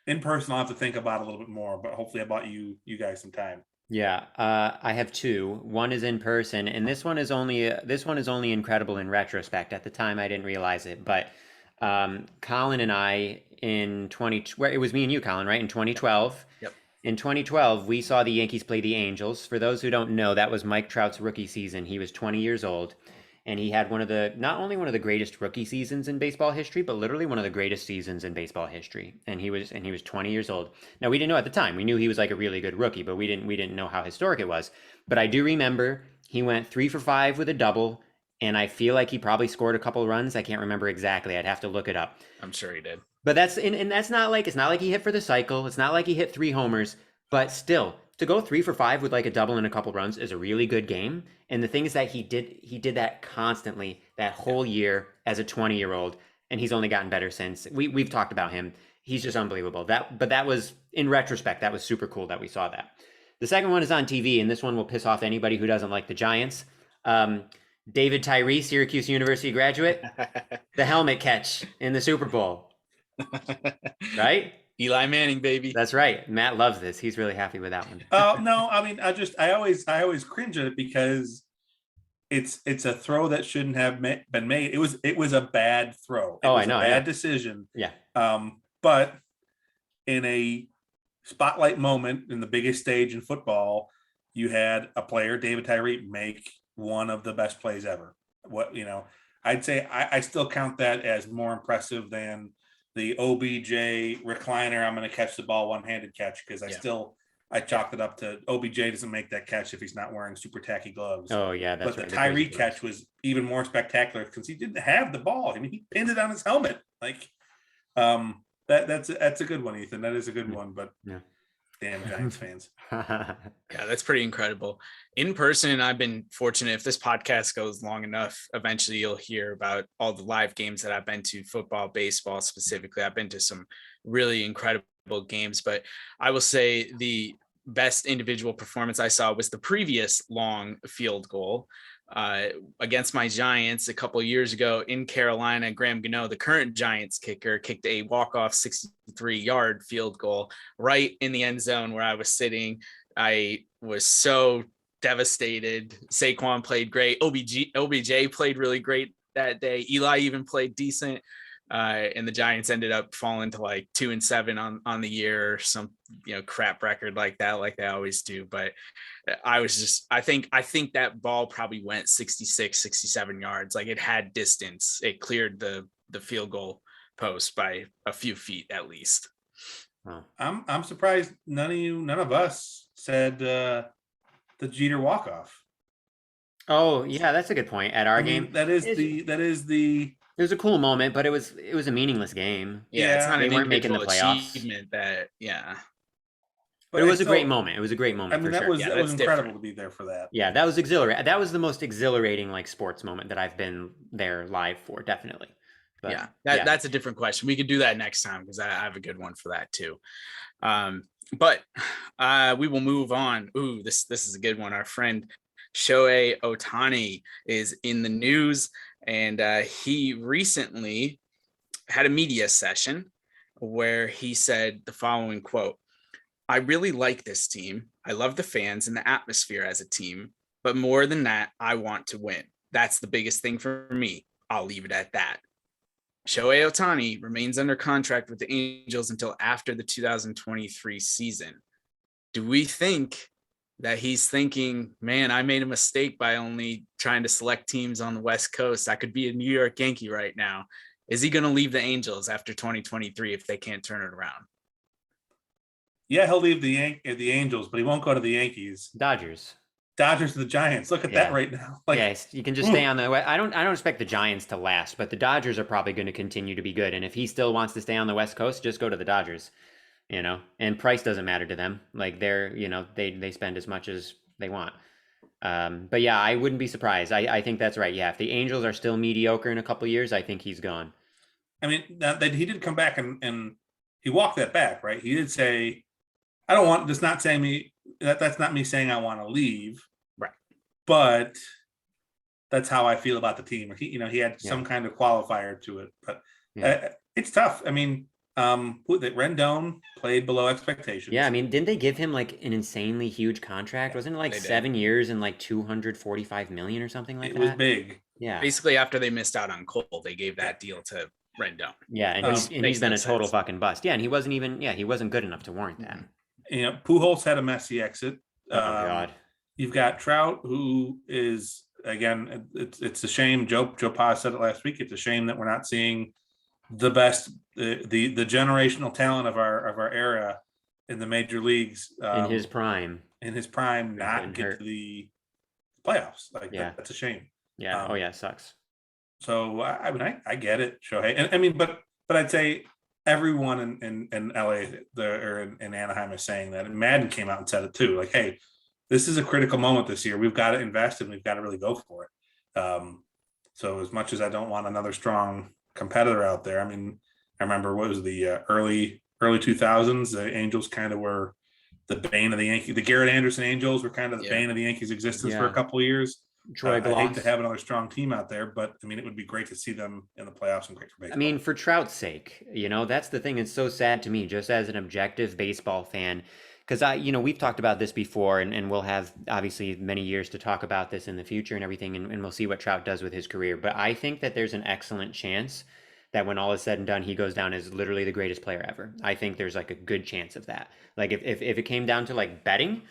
In person, I'll have to think about it a little bit more, but hopefully I bought you guys some time. Yeah, I have 2. One is in person, and this one is only incredible in retrospect. At the time, I didn't realize it, but Colin and I it was me and you, Colin, right? In 2012. Yep. In 2012, we saw the Yankees play the Angels. For those who don't know, that was Mike Trout's rookie season. He was 20 years old, and he had not only one of the greatest rookie seasons in baseball history, but literally one of the greatest seasons in baseball history. And he was 20 years old. Now, we didn't know at the time. We knew he was like a really good rookie, but we didn't know how historic it was. But I do remember he went 3 for 5 with a double, and I feel like he probably scored a couple runs. I can't remember exactly. I'd have to look it up. I'm sure he did. But that's not like, it's not like he hit for the cycle. It's not like he hit 3 homers, but still, to go 3 for 5 with like a double and a couple runs is a really good game. And the thing is that he did that constantly that whole year as a 20-year-old, and he's only gotten better since. We've talked about him. He's just unbelievable. But that was, in retrospect, that was super cool that we saw that. The second one is on TV, and this one will piss off anybody who doesn't like the Giants. David Tyree, Syracuse University graduate, the helmet catch in the Super Bowl. Right? Eli Manning, baby. That's right. Matt loves this. He's really happy with that one. No, I mean, I always cringe at it because it's a throw that shouldn't have been made. It was a bad throw. It was I know. a bad decision. Yeah. But in a spotlight moment in the biggest stage in football, you had a player, David Tyree, make one of the best plays ever. I'd say I still count that as more impressive than the OBJ recliner. I'm going to catch the ball one-handed catch, because I chalked it up to OBJ doesn't make that catch if he's not wearing super tacky gloves. Oh yeah, that's but right. The Tyree catch was even more spectacular because he didn't have the ball. I mean, he pinned it on his helmet. Like, that's a good one, Ethan. That is a good one. But yeah. Damn Giants fans. Yeah, that's pretty incredible. In person, I've been fortunate. If this podcast goes long enough, eventually you'll hear about all the live games that I've been to, football, baseball specifically. I've been to some really incredible games, but I will say the best individual performance I saw was the previous long field goal against my Giants a couple of years ago in Carolina. Graham Gano, the current Giants kicker, kicked a walk-off 63-yard field goal right in the end zone where I was sitting. I was so devastated. Saquon played great. OBJ played really great that day. Eli even played decent. And the Giants ended up falling to like 2-7 on the year, or some crap record like that, like they always do. But I think that ball probably went 66, 67 yards. Like, it had distance. It cleared the field goal post by a few feet at least. Wow. I'm surprised none of us said the Jeter walk-off. Oh yeah, that's a good point. At our game, that is the. It was a cool moment, but it was a meaningless game. Yeah, it's not they an weren't making the individual playoffs. achievement But it was a great moment. It was a great moment. I mean, for that sure. was incredible different. to be there for that. Yeah, that was exhilarating. That was the most exhilarating like sports moment that I've been there live for, definitely. But, that's a different question. We could do that next time, because I have a good one for that too. But we will move on. Ooh, this is a good one. Our friend Shohei Ohtani is in the news, and he recently had a media session where he said the following quote: "I really like this team. I love the fans and the atmosphere as a team, but more than that, I want to win. That's the biggest thing for me. I'll leave it at that." Shohei Ohtani remains under contract with the Angels until after the 2023 season. Do we think that he's thinking, man, I made a mistake by only trying to select teams on the West Coast? I could be a New York Yankee right now. Is he going to leave the Angels after 2023 if they can't turn it around? Yeah, he'll leave the Angels, but he won't go to the Yankees. Dodgers To the Giants. Look at that right now. Like, yes, you can just stay on the. I don't expect the Giants to last, but the Dodgers are probably going to continue to be good. And if he still wants to stay on the West Coast, just go to the Dodgers. And price doesn't matter to them. Like, they're, they spend as much as they want. But yeah, I wouldn't be surprised. I think that's right. Yeah, if the Angels are still mediocre in a couple of years, I think he's gone. I mean, that he did come back and he walked that back, right? He did say, "I don't want." That's not saying me. That's not me saying I want to leave. Right. But that's how I feel about the team. He had some kind of qualifier to it, but it's tough. I mean, Rendon played below expectations. Yeah, I mean, didn't they give him like an insanely huge contract? Wasn't it like 7 years and like $245 million or something like that? It was big. Yeah. Basically, after they missed out on Cole, they gave that deal to Don't. Yeah, and he's Makes been no a total sense. fucking bust. Yeah, and he wasn't good enough to warrant that. You know, Pujols had a messy exit. Oh God. You've got Trout, who is, again, it's a shame. Joe Paz said it last week. It's a shame that we're not seeing the best, the generational talent of our era in the major leagues In his prime. not get to the playoffs. Like that's a shame. Yeah. Oh yeah, it sucks. So I mean, I get it, Shohei, and I mean, but I'd say everyone in LA or in Anaheim is saying that, and Madden came out and said it too. Like, hey, this is a critical moment this year. We've got to invest and we've got to really go for it. So as much as I don't want another strong competitor out there, I mean, I remember what was the early 2000s. The Angels kind of were the bane of the Yankees. The Garrett Anderson Angels were kind of the bane of the Yankees' existence for a couple of years. Troy I hate to have another strong team out there, but I mean, it would be great to see them in the playoffs and great for baseball. I mean, for Trout's sake, that's the thing. It's so sad to me, just as an objective baseball fan, because we've talked about this before, and we'll have obviously many years to talk about this in the future and everything, and we'll see what Trout does with his career. But I think that there's an excellent chance that when all is said and done, he goes down as literally the greatest player ever. I think there's like a good chance of that. Like if it came down to like betting,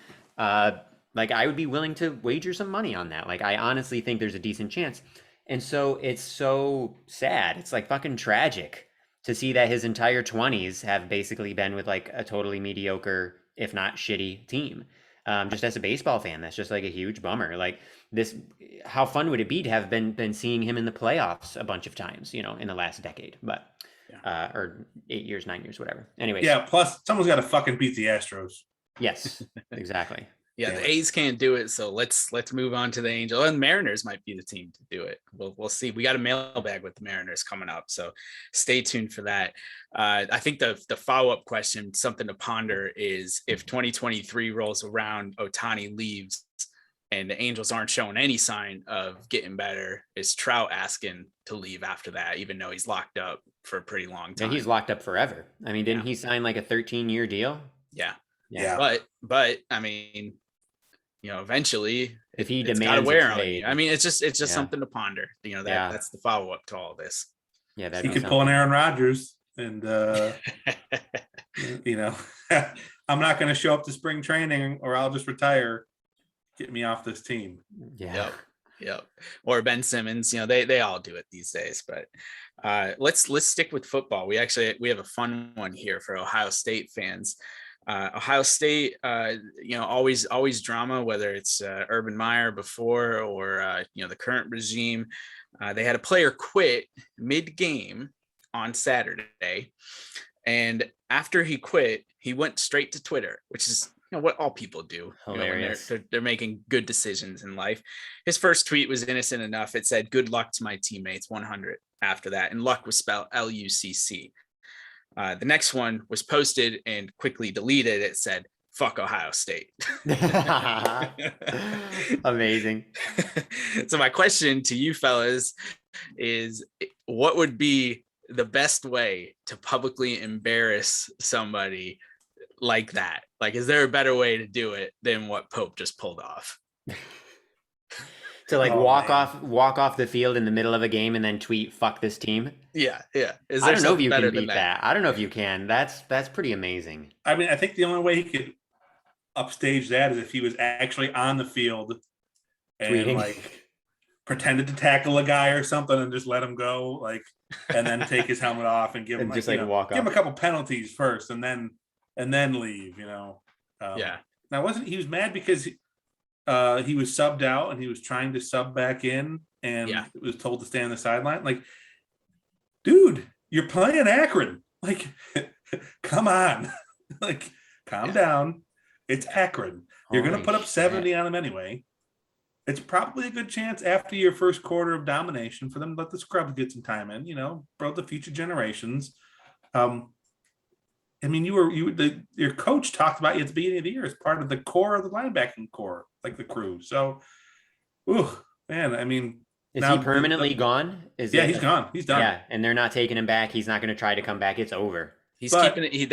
like I would be willing to wager some money on that. Like I honestly think there's a decent chance. And so it's so sad. It's like fucking tragic to see that his entire 20s have basically been with like a totally mediocre, if not shitty team. Just as a baseball fan, that's just like a huge bummer. Like this, how fun would it be to have been seeing him in the playoffs a bunch of times, in the last decade, but or 8 years, 9 years, whatever. Anyways. Yeah. Plus, someone's got to fucking beat the Astros. Yes, exactly. Yeah, the A's can't do it, so let's move on to the Angels. And Mariners might be the team to do it. We'll see. We got a mailbag with the Mariners coming up, so stay tuned for that. I think the follow-up question, something to ponder, is if 2023 rolls around, Ohtani leaves, and the Angels aren't showing any sign of getting better, is Trout asking to leave after that, even though he's locked up for a pretty long time? Yeah, he's locked up forever. I mean, didn't he sign like a 13-year deal? Yeah. Yeah. But I mean, eventually if he it's demands gotta wear a on trade, you. I mean, it's just something to ponder. That's the follow up to all this. Yeah, he could pull an Aaron Rodgers, and I'm not going to show up to spring training, or I'll just retire. Get me off this team. Yeah. Yep. Or Ben Simmons. They all do it these days. But let's stick with football. We have a fun one here for Ohio State fans. Ohio State, always drama, whether it's Urban Meyer before or, the current regime. They had a player quit mid-game on Saturday. And after he quit, he went straight to Twitter, which is what all people do. Hilarious. When they're making good decisions in life. His first tweet was innocent enough. It said, "Good luck to my teammates, 100." After that, and luck was spelled L-U-C-C. The next one was posted and quickly deleted. It said, "Fuck Ohio State." Amazing. So my question to you fellas is, what would be the best way to publicly embarrass somebody like that? Like, is there a better way to do it than what Pope just pulled off? To walk off the field in the middle of a game and then tweet "fuck this team." Yeah. I don't know if you can beat that. I don't know if you can. That's pretty amazing. I mean, I think the only way he could upstage that is if he was actually on the field and tweeting, pretended to tackle a guy or something and just let him go, and then take his helmet off and give him walk give him off. a couple penalties first and then leave. Yeah. Now he was mad because he was subbed out and he was trying to sub back in and was told to stay on the sideline. Like, dude, you're playing Akron. Come on. Calm down. It's Akron. You're going to put up 70 on them anyway. It's probably a good chance after your first quarter of domination for them to let the scrubs get some time in, bro, the future generations. I mean, your coach talked about you at the beginning of the year as part of the core of the linebacking core, like the crew. So, man, I mean, is he permanently gone? He's gone. He's done. Yeah, and they're not taking him back. He's not going to try to come back. It's over. He's keeping it.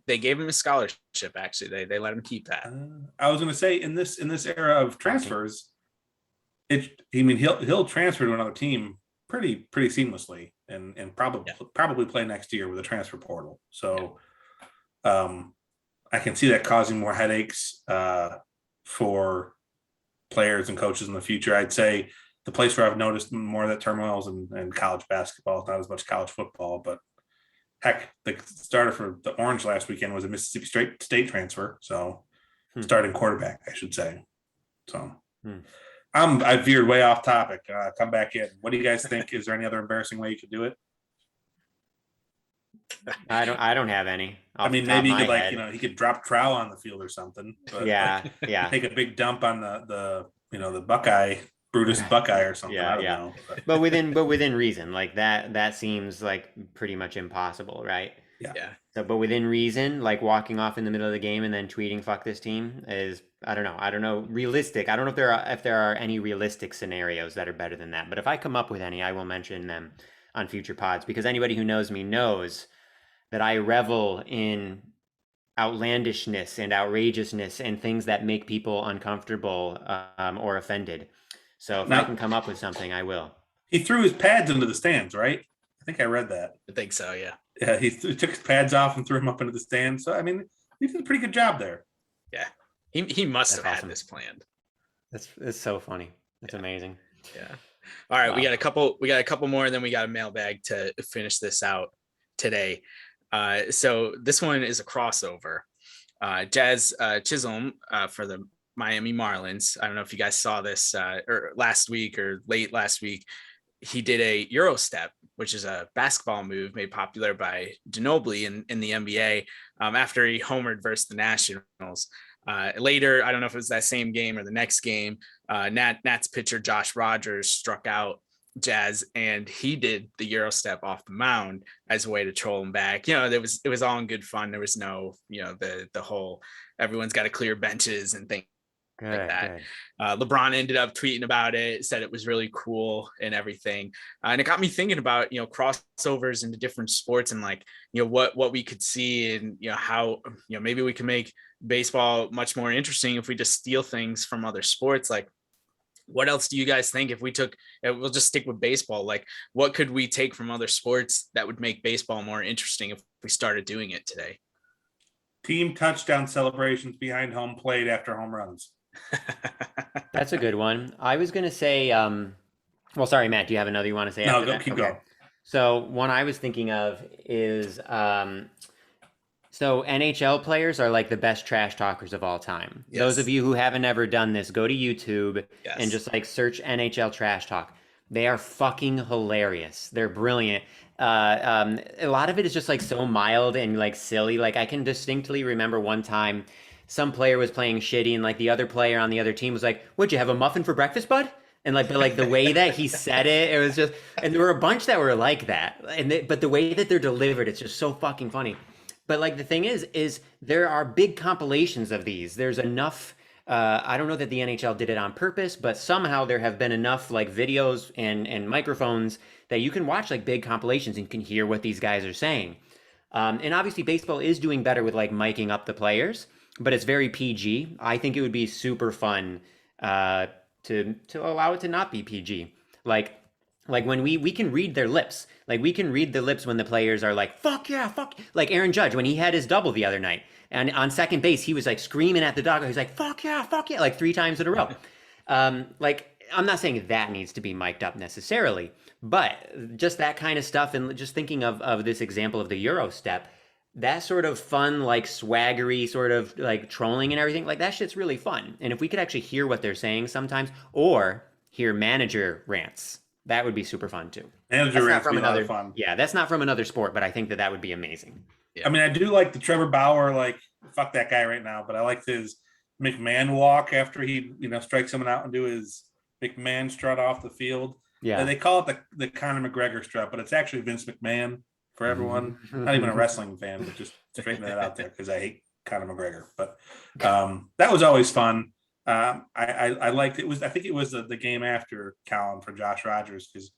They gave him a scholarship. Actually, they let him keep that. I was going to say in this era of transfers, he'll transfer to another team pretty seamlessly. and probably play next year with a transfer portal. So I can see that causing more headaches for players and coaches in the future. I'd say the place where I've noticed more of that turmoil is in college basketball, not as much college football, but heck, the starter for the Orange last weekend was a Mississippi State transfer. So starting quarterback, I should say. So I veered way off topic. Come back in. What do you guys think? Is there any other embarrassing way you could do it? I don't have any. I mean, maybe he could he could drop trowel on the field or something. But yeah. Take a big dump on the Buckeye, Brutus Buckeye or something. I don't know. But within reason, like that seems like pretty much impossible, right? Yeah. So, but within reason, like walking off in the middle of the game and then tweeting "fuck this team" is, I don't know, realistic. I don't know if there are any realistic scenarios that are better than that. But if I come up with any, I will mention them on future pods, because anybody who knows me knows that I revel in outlandishness and outrageousness and things that make people uncomfortable or offended. So if I can come up with something, I will. He threw his pads into the stands, right? I think I read that. I think so, yeah. Yeah, he took his pads off and threw them up into the stands. So, I mean, he did a pretty good job there. Yeah. He must That's have awesome. had this planned. It's so funny. It's amazing. Yeah. All right, wow. we got a couple more, and then we got a mailbag to finish this out today. So this one is a crossover. Jazz Chisholm for the Miami Marlins. I don't know if you guys saw this or last week or late last week. He did a Euro step, which is a basketball move made popular by Ginobili in the NBA after he homered versus the Nationals. Later, I don't know if it was that same game or the next game, Nats pitcher Josh Rogers struck out Jazz, and he did the Euro step off the mound as a way to troll him back. It was all in good fun. There was no, the whole everyone's got to clear benches and things like that. LeBron ended up tweeting about it, said it was really cool and everything. And it got me thinking about, crossovers into different sports and what we could see and, how, maybe we can make baseball much more interesting if we just steal things from other sports. Like, what else do you guys think if we'll just stick with baseball? Like, what could we take from other sports that would make baseball more interesting if we started doing it today? Team touchdown celebrations behind home plate after home runs. That's a good one. I was going to say, well, sorry, Matt, do you have another you want to say? No, keep going. So one I was thinking of is, so NHL players are like the best trash talkers of all time. Yes. Those of you who haven't ever done this, go to YouTube and just search NHL trash talk. They are fucking hilarious. They're brilliant. A lot of it is just so mild and silly. I can distinctly remember one time some player was playing shitty and the other player on the other team was like, "Would you have a muffin for breakfast, bud?" And the way that he said it, it was just, and there were a bunch that were like that. But the way that they're delivered, it's just so fucking funny. But the thing is there are big compilations of these. There's enough, I don't know that the NHL did it on purpose, but somehow there have been enough videos and microphones that you can watch big compilations and can hear what these guys are saying. And obviously baseball is doing better with miking up the players, but it's very PG. I think it would be super fun to allow it to not be PG. Like when we can read their lips. We can read the lips when the players are like, "Fuck yeah, fuck." Like Aaron Judge, when he had his double the other night. And on second base, he was screaming at the doggo. He's like, "Fuck yeah, 3 times in a row. I'm not saying that needs to be mic'd up necessarily, but just that kind of stuff. And just thinking of this example of the Euro step, that sort of fun, swaggery sort of trolling and everything, that shit's really fun. And if we could actually hear what they're saying sometimes, or hear manager rants, that would be super fun too. Manager rants would be a lot of fun. Yeah, that's not from another sport, but I think that would be amazing. Yeah. I mean, I do like the Trevor Bauer, fuck that guy right now, but I like his McMahon walk after he, strikes someone out and do his McMahon strut off the field. Yeah. And they call it the Conor McGregor strut, but it's actually Vince McMahon for everyone. Not even a wrestling fan, but just straighten that out there because I hate Conor McGregor. But that was always fun. I liked it. I think it was the game after Colin for Josh Rogers, because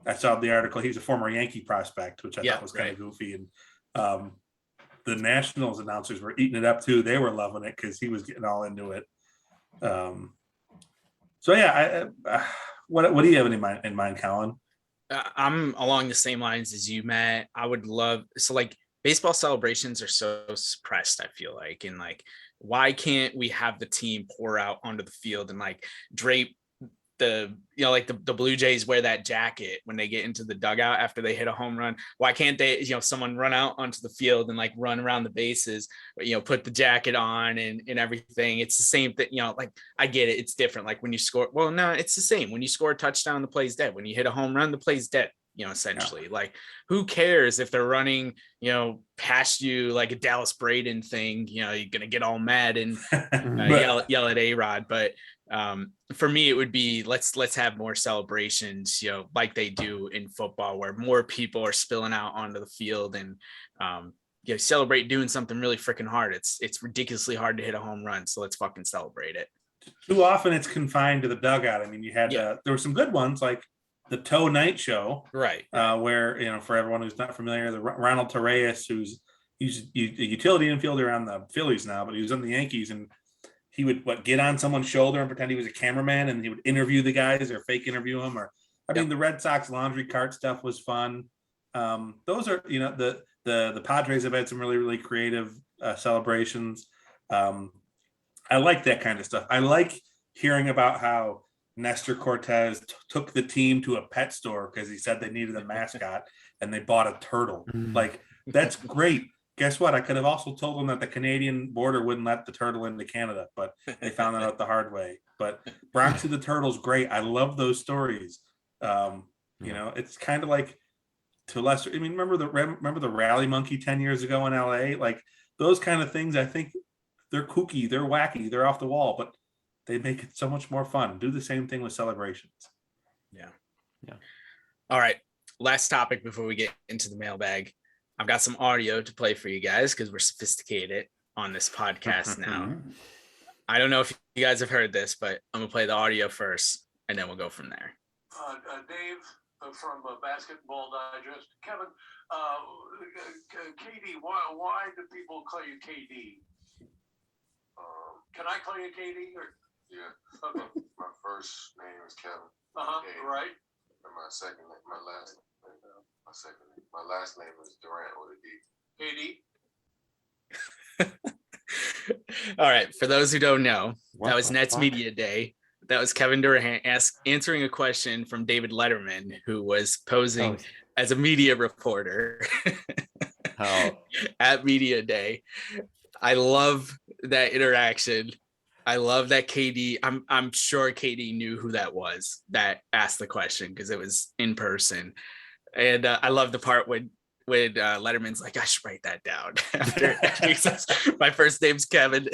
I saw the article. He's a former Yankee prospect, which I thought was kind of goofy. And the Nationals announcers were eating it up too. They were loving it because he was getting all into it. So yeah, what do you have in mind, Colin? I'm along the same lines as you, Matt. I would love, so like baseball celebrations are so suppressed, I feel like. And like, why can't we have the team pour out onto the field and like drape the, you know, like the Blue Jays wear that jacket when they get into the dugout after they hit a home run? Why can't they, you know, someone run out onto the field and like run around the bases, you know, put the jacket on and everything? It's the same thing, you know, like I get it. It's different. Like when you score, well, no, it's the same. When you score a touchdown, the play's dead. When you hit a home run, the play's dead, you know, essentially. Like who cares if they're running, you know, past you like a Dallas Braden thing, you know, you're going to get all mad and yell at A-Rod. But for me, it would be let's have more celebrations, you know, like they do in football, where more people are spilling out onto the field and you know, celebrate doing something really freaking hard. It's ridiculously hard to hit a home run, so let's fucking celebrate it. Too often it's confined to the dugout. I mean, you had there were some good ones like the Toe Night Show, right? Where, you know, for everyone who's not familiar, the Ronald Torreyes, he's a utility infielder on the Phillies now, but he was on the Yankees, and he would get on someone's shoulder and pretend he was a cameraman, and he would interview the guys or fake interview them. Or I mean, the Red Sox laundry cart stuff was fun. Those are, you know, the Padres have had some really, really creative celebrations. I like that kind of stuff. I like hearing about how Nestor Cortez took the team to a pet store because he said they needed a mascot and they bought a turtle. Like, that's great. Guess what? I could have also told them that the Canadian border wouldn't let the turtle into Canada, but they found that out the hard way. But Bronx the Turtle's great. I love those stories. You know, it's kind of like, to a lesser, I mean, remember the Rally Monkey 10 years ago in LA? Like those kind of things, I think they're kooky, they're wacky, they're off the wall, but they make it so much more fun. Do the same thing with celebrations. Yeah. All right. Last topic before we get into the mailbag. I've got some audio to play for you guys because we're sophisticated on this podcast now. I don't know if you guys have heard this, but I'm going to play the audio first and then we'll go from there. Dave from Basketball Digest. Kevin, KD, why do people call you KD? Can I call you KD? Or? Yeah. Okay. My first name is Kevin. Right. And my last name is Durant with a D. KD. All right. For those who don't know, that was Nets Media Day. That was Kevin Durant answering a question from David Letterman, who was posing as a media reporter at Media Day. I love that interaction. I love that KD. I'm sure KD knew who that was that asked the question because it was in person. And I love the part when Letterman's like, I should write that down. After he says, my first name's Kevin.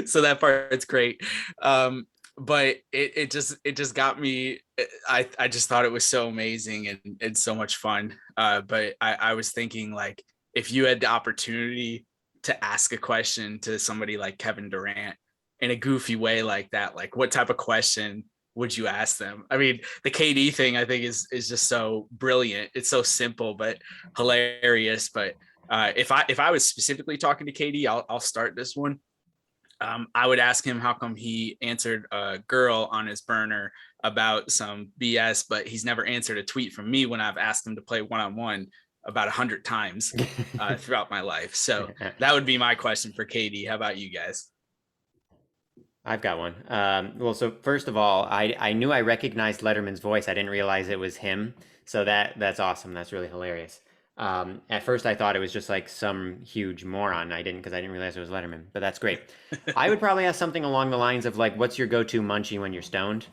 So that part's great. But it just got me. I just thought it was so amazing and so much fun. But I was thinking, like, if you had the opportunity to ask a question to somebody like Kevin Durant in a goofy way like that, like what type of question would you ask them? I mean, the KD thing I think is just so brilliant. It's so simple but hilarious. But if I was specifically talking to KD, I'll start this one. I would ask him how come he answered a girl on his burner about some BS, but he's never answered a tweet from me when I've asked him to play one-on-one about 100 times throughout my life. So that would be my question for KD. How about you guys? I've got one. Well, so first of all, I knew I recognized Letterman's voice. I didn't realize it was him. So that's awesome. That's really hilarious. At first I thought it was just like some huge moron. Because I didn't realize it was Letterman, but that's great. I would probably ask something along the lines of like, what's your go-to munchie when you're stoned?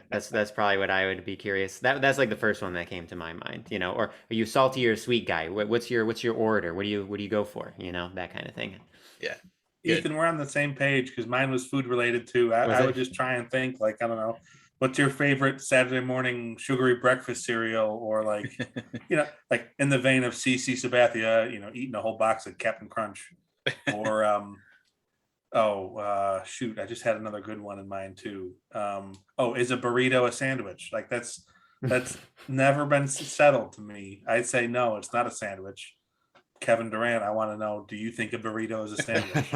That's probably what I would be curious. That's like the first one that came to my mind, you know, or are you salty or a sweet guy? What's your order? What do you go for? You know, that kind of thing. Yeah. Ethan, we're on the same page because mine was food related too. I would just try and think like, I don't know, what's your favorite Saturday morning sugary breakfast cereal, or like, you know, like in the vein of CC Sabathia, you know, eating a whole box of Captain Crunch, or shoot, I just had another good one in mind too. Is a burrito a sandwich? Like that's never been settled to me. I'd say no, it's not a sandwich. Kevin Durant, I want to know, do you think a burrito is a sandwich?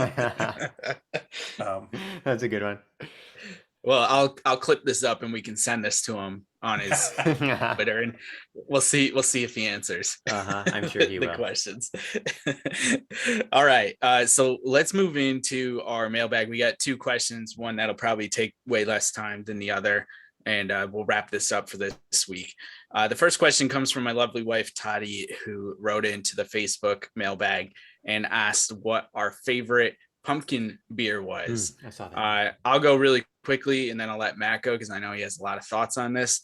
That's a good one. Well, I'll clip this up and we can send this to him on his Twitter, and we'll see if he answers. I'm sure he the will. questions. All right, so let's move into our mailbag. We got 2 questions, one that'll probably take way less time than the other, and we'll wrap this up for this week. The first question comes from my lovely wife Toddy, who wrote into the Facebook mailbag and asked what our favorite pumpkin beer was. I saw that. I'll go really quickly, and then I'll let Matt go because I know he has a lot of thoughts on this.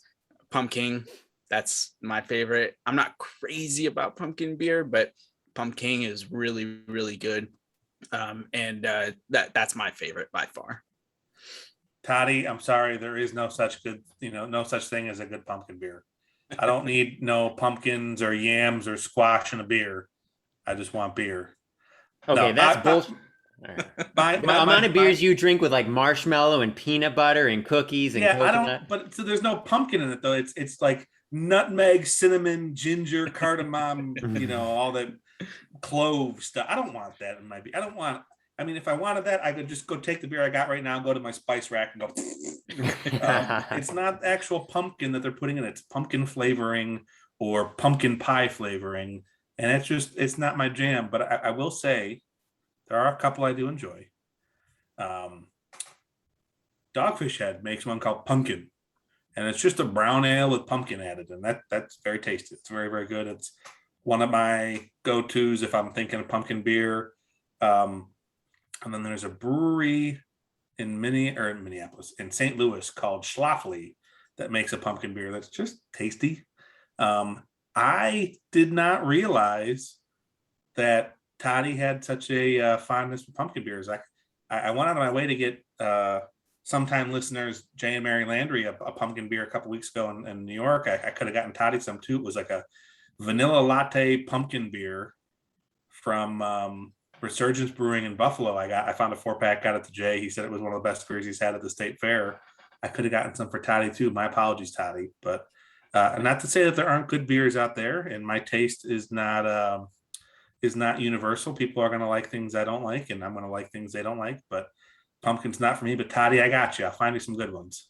Pumpkin, that's my favorite. I'm not crazy about pumpkin beer, but pumpkin is really, really good. That's my favorite by far. Toddy, I'm sorry, there is no such thing as a good pumpkin beer. I don't need no pumpkins or yams or squash in a beer. I just want beer. Okay, that's bullshit. Right. The amount of beers you drink with like marshmallow and peanut butter and cookies and coconut. I don't. But so there's no pumpkin in it though. It's like nutmeg, cinnamon, ginger, cardamom. All the clove stuff. I don't want that in my beer. I mean, if I wanted that, I could just go take the beer I got right now, go to my spice rack, and go. It's not actual pumpkin that they're putting in. It's pumpkin flavoring or pumpkin pie flavoring, and it's not my jam. But I will say, there are a couple I do enjoy. Dogfish Head makes one called Pumpkin, and it's just a brown ale with pumpkin added, and that's very tasty. It's very, very good. It's one of my go-tos if I'm thinking of pumpkin beer. And then there's a brewery in Minneapolis, in St. Louis called Schlafly that makes a pumpkin beer that's just tasty. I did not realize that Toddy had such a fondness for pumpkin beers. I went out of my way to get sometime listeners, Jay and Mary Landry, a pumpkin beer a couple weeks ago in New York. I could have gotten Toddy some too. It was like a vanilla latte pumpkin beer from Resurgence Brewing in Buffalo. I found a 4-pack, got it to Jay. He said it was one of the best beers he's had at the state fair. I could have gotten some for Toddy too. My apologies, Toddy. But not to say that there aren't good beers out there, and my taste is not universal. People are going to like things I don't like, and I'm going to like things they don't like, but pumpkin's not for me. But Toddy, I got you. I'll find you some good ones.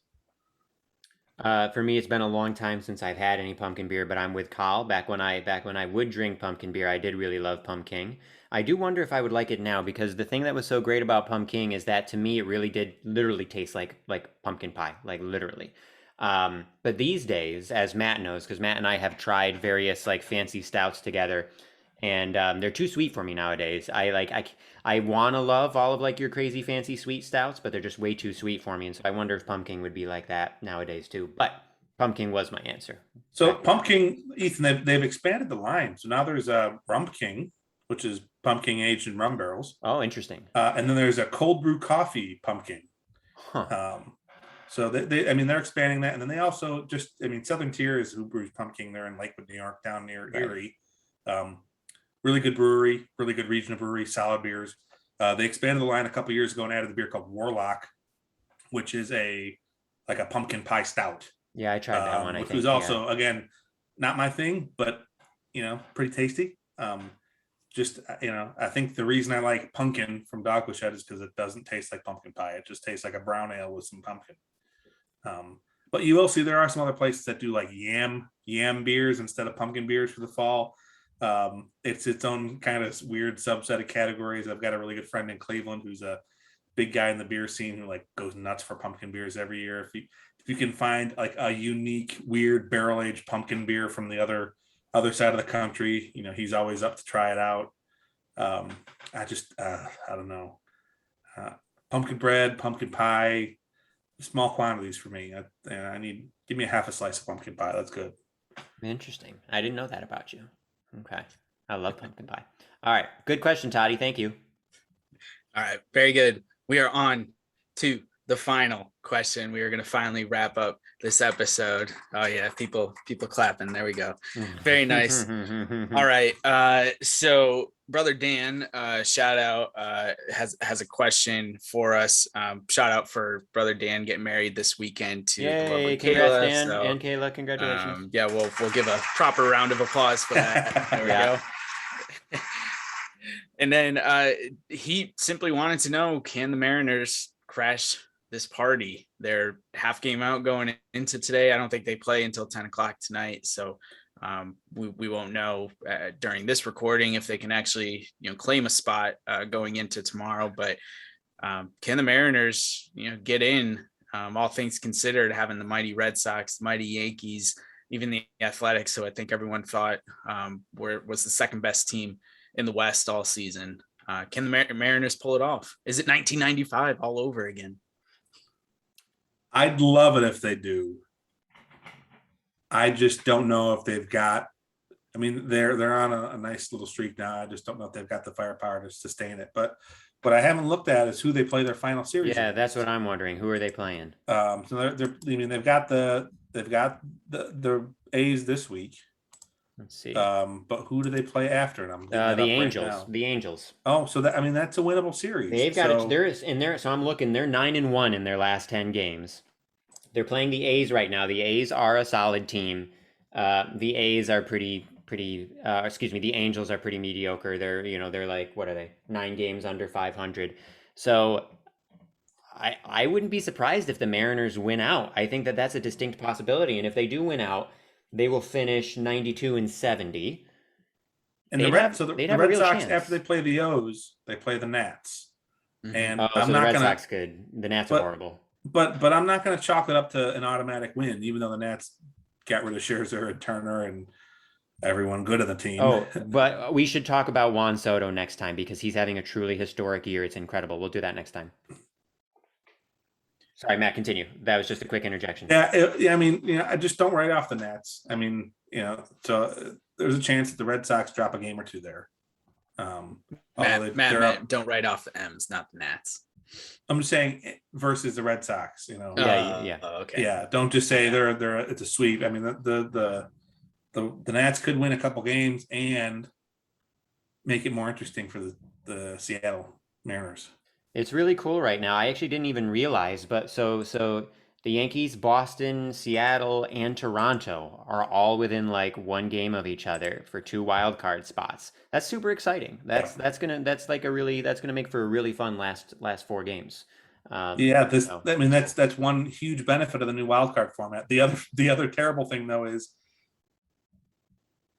For me, it's been a long time since I've had any pumpkin beer, but I'm with Carl. Back when I would drink pumpkin beer, I did really love Pumpkin. I do wonder if I would like it now, because the thing that was so great about Pumpkin is that to me it really did literally taste like pumpkin pie, like literally. But these days, as Matt knows, because Matt and I have tried various like fancy stouts together, and they're too sweet for me nowadays. I want to love all of like your crazy fancy sweet stouts, but they're just way too sweet for me. And so I wonder if Pumpkin would be like that nowadays too. But Pumpkin was my answer. So Pumpkin, Ethan, they've expanded the line. So now there's a Rumpkin, which is pumpkin aged in rum barrels. Oh, interesting. And then there's a cold brew coffee pumpkin. Huh. So they're expanding that. And then they also Southern Tier is who brews pumpkin. They're in Lakewood, New York, down near Erie. Really good brewery, really good regional brewery, solid beers. They expanded the line a couple years ago and added the beer called Warlock, which is like a pumpkin pie stout. Yeah, I tried that one. Which was also, again, not my thing, but pretty tasty. I think the reason I like Pumpkin from Dogfish Head is because it doesn't taste like pumpkin pie. It just tastes like a brown ale with some pumpkin. But you will see there are some other places that do like yam beers instead of pumpkin beers for the fall. It's its own kind of weird subset of categories. I've got a really good friend in Cleveland who's a big guy in the beer scene who like goes nuts for pumpkin beers every year. If you can find like a unique, weird barrel-aged pumpkin beer from the other side of the country, he's always up to try it out. I don't know. Pumpkin bread, pumpkin pie, small quantities for me. Give me a half a slice of pumpkin pie. That's good. Interesting. I didn't know that about you. Okay. I love pumpkin pie. All right. Good question, Toddy. Thank you. All right. Very good. We are on to the final question. We are going to finally wrap up this episode. Oh yeah. People clapping. There we go. Very nice. All right. So brother Dan, shout out, has a question for us. Shout out for brother Dan getting married this weekend to the lovely congrats, Kayla. Dan and Kayla. Congratulations. Yeah, we'll give a proper round of applause for that. There we go. And then he simply wanted to know, can the Mariners crash this party. They're half game out going into today. I don't think they play until 10 o'clock tonight. So we won't know during this recording if they can actually, claim a spot going into tomorrow. But can the Mariners, get in, all things considered, having the mighty Red Sox, the mighty Yankees, even the Athletics, who I think everyone thought was the second best team in the West all season. Can the Mariners pull it off? Is it 1995 all over again? I'd love it if they do. I just don't know if they've got. I mean, they're on a nice little streak now. I just don't know if they've got the firepower to sustain it. But I haven't looked at is who they play their final series. Yeah, that's what I'm wondering. Who are they playing? So they've got the A's this week. Let's see. But who do they play after them? The Angels. Right, the Angels. Oh, so that's a winnable series. They've got it. There is in there. So I'm looking. They're 9-1 in their last 10 games. They're playing the A's right now. The A's are a solid team. The A's are pretty. The Angels are pretty mediocre. They're like, what are they? 9 games under 500. So I wouldn't be surprised if the Mariners win out. I think that's a distinct possibility. And if they do win out, they will finish 92-70. And the Red Sox, after they play the O's, they play the Nats. Mm-hmm. And the Red Sox good. The Nats are horrible. But I'm not going to chalk it up to an automatic win, even though the Nats got rid of Scherzer and Turner and everyone good in the team. Oh, but we should talk about Juan Soto next time because he's having a truly historic year. It's incredible. We'll do that next time. Sorry, Matt, continue. That was just a quick interjection. I just don't write off the Nats. I mean, so there's a chance that the Red Sox drop a game or two there. Matt, don't write off the M's, not the Nats. I'm just saying versus the Red Sox, Yeah. Okay. Yeah, don't just say they're it's a sweep. I mean, the Nats could win a couple games and make it more interesting for the Seattle Mariners. It's really cool right now. I actually didn't even realize, but so the Yankees, Boston, Seattle, and Toronto are all within like 1 game of each other for 2 wild card spots. That's super exciting. That's gonna make for a really fun last 4 games. That's one huge benefit of the new wild card format. The other terrible thing though is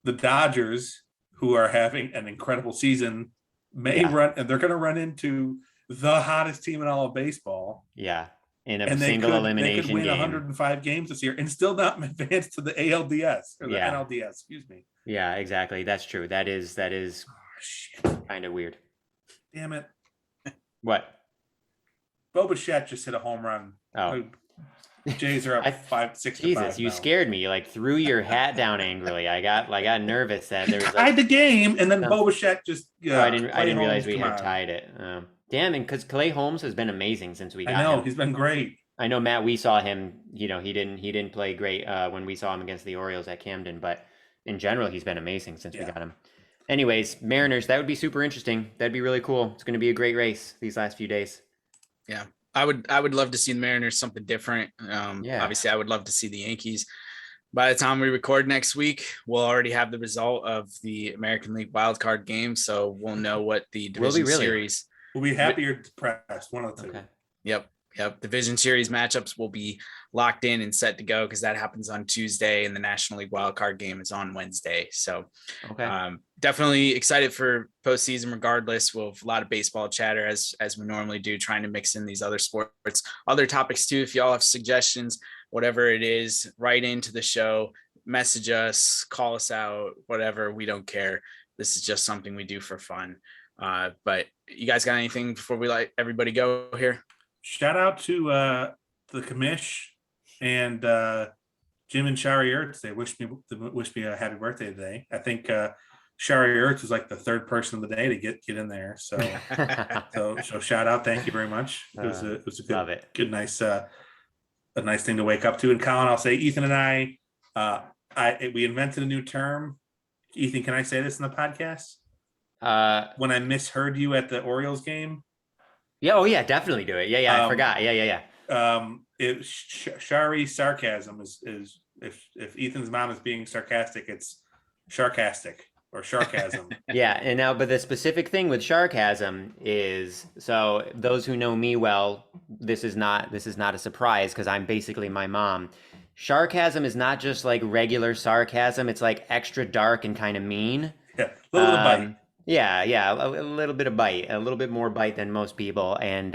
the Dodgers, who are having an incredible season, run, and they're going to run into the hottest team in all of baseball. Yeah, in a single elimination they could win game. 105 games this year and still not advance to the ALDS or the NLDS. Excuse me. Yeah, exactly. That's true. That is kind of weird. Damn it! What? Bo Bichette just hit a home run. Oh. Jays are up 5-6. Jesus, you scared me. You like threw your hat down angrily. I got nervous that there was tied the game, and then Bo Bichette just. I didn't realize we had tied it. Damn, and because Clay Holmes has been amazing since we got him. He's been great. I know, Matt. We saw him. He didn't play great when we saw him against the Orioles at Camden, but in general, he's been amazing since we got him. Anyways, Mariners. That would be super interesting. That'd be really cool. It's going to be a great race these last few days. Yeah. I would love to see the Mariners something different. Obviously, I would love to see the Yankees. By the time we record next week, we'll already have the result of the American League wildcard game, so we'll know what the division series. We'll be happy or depressed, one of the two. Okay. Yep. Division series matchups will be locked in and set to go because that happens on Tuesday, and the National League wildcard game is on Wednesday. So, definitely excited for postseason. Regardless, we'll have a lot of baseball chatter as we normally do, trying to mix in these other sports, other topics too. If y'all have suggestions, whatever it is, write into the show, message us, call us out, whatever. We don't care. This is just something we do for fun. But you guys got anything before we let everybody go here? Shout out to the commish and Jim and Shari Ertz. They wish me a happy birthday today. I think Shari Ertz was like the 3rd person of the day to get in there. So so shout out, thank you very much. It was a good nice a nice thing to wake up to. And Colin, I'll say Ethan and I we invented a new term. Ethan, can I say this in the podcast? When I misheard you at the Orioles game. Yeah. Oh yeah, definitely do it. Yeah. I forgot. Yeah. Shari sarcasm is if Ethan's mom is being sarcastic, it's sharkastic. or sarcasm. Yeah, and now, but the specific thing with sarcasm is, so those who know me well, this is not a surprise because I'm basically my mom. Sarcasm is not just like regular sarcasm; it's like extra dark and kind of mean. Yeah, a little bit of bite. Yeah, a little bit of bite, a little bit more bite than most people, and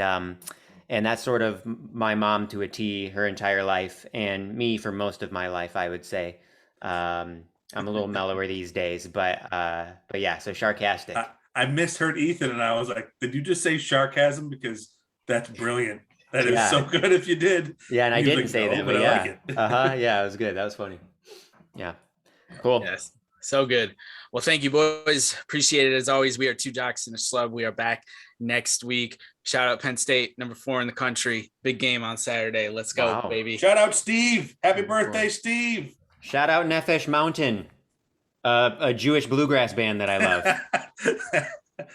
that's sort of my mom to a T her entire life, and me for most of my life, I would say. I'm a little mellower these days, but yeah, so sarcastic. I misheard Ethan, and I was like, "Did you just say sarcasm?" Because that's brilliant. That is so good. If you did, yeah, and I didn't like, say no, that, but but I yeah, like it. Yeah, it was good. That was funny. Yeah, cool. Yes, so good. Well, thank you, boys. Appreciate it as always. We are two Jocks and a Schlub. We are back next week. Shout out Penn State, number 4 in the country. Big game on Saturday. Let's go, Wow. baby. Shout out Steve! Happy birthday, Steve! Shout out Nefesh Mountain, a Jewish bluegrass band that I love.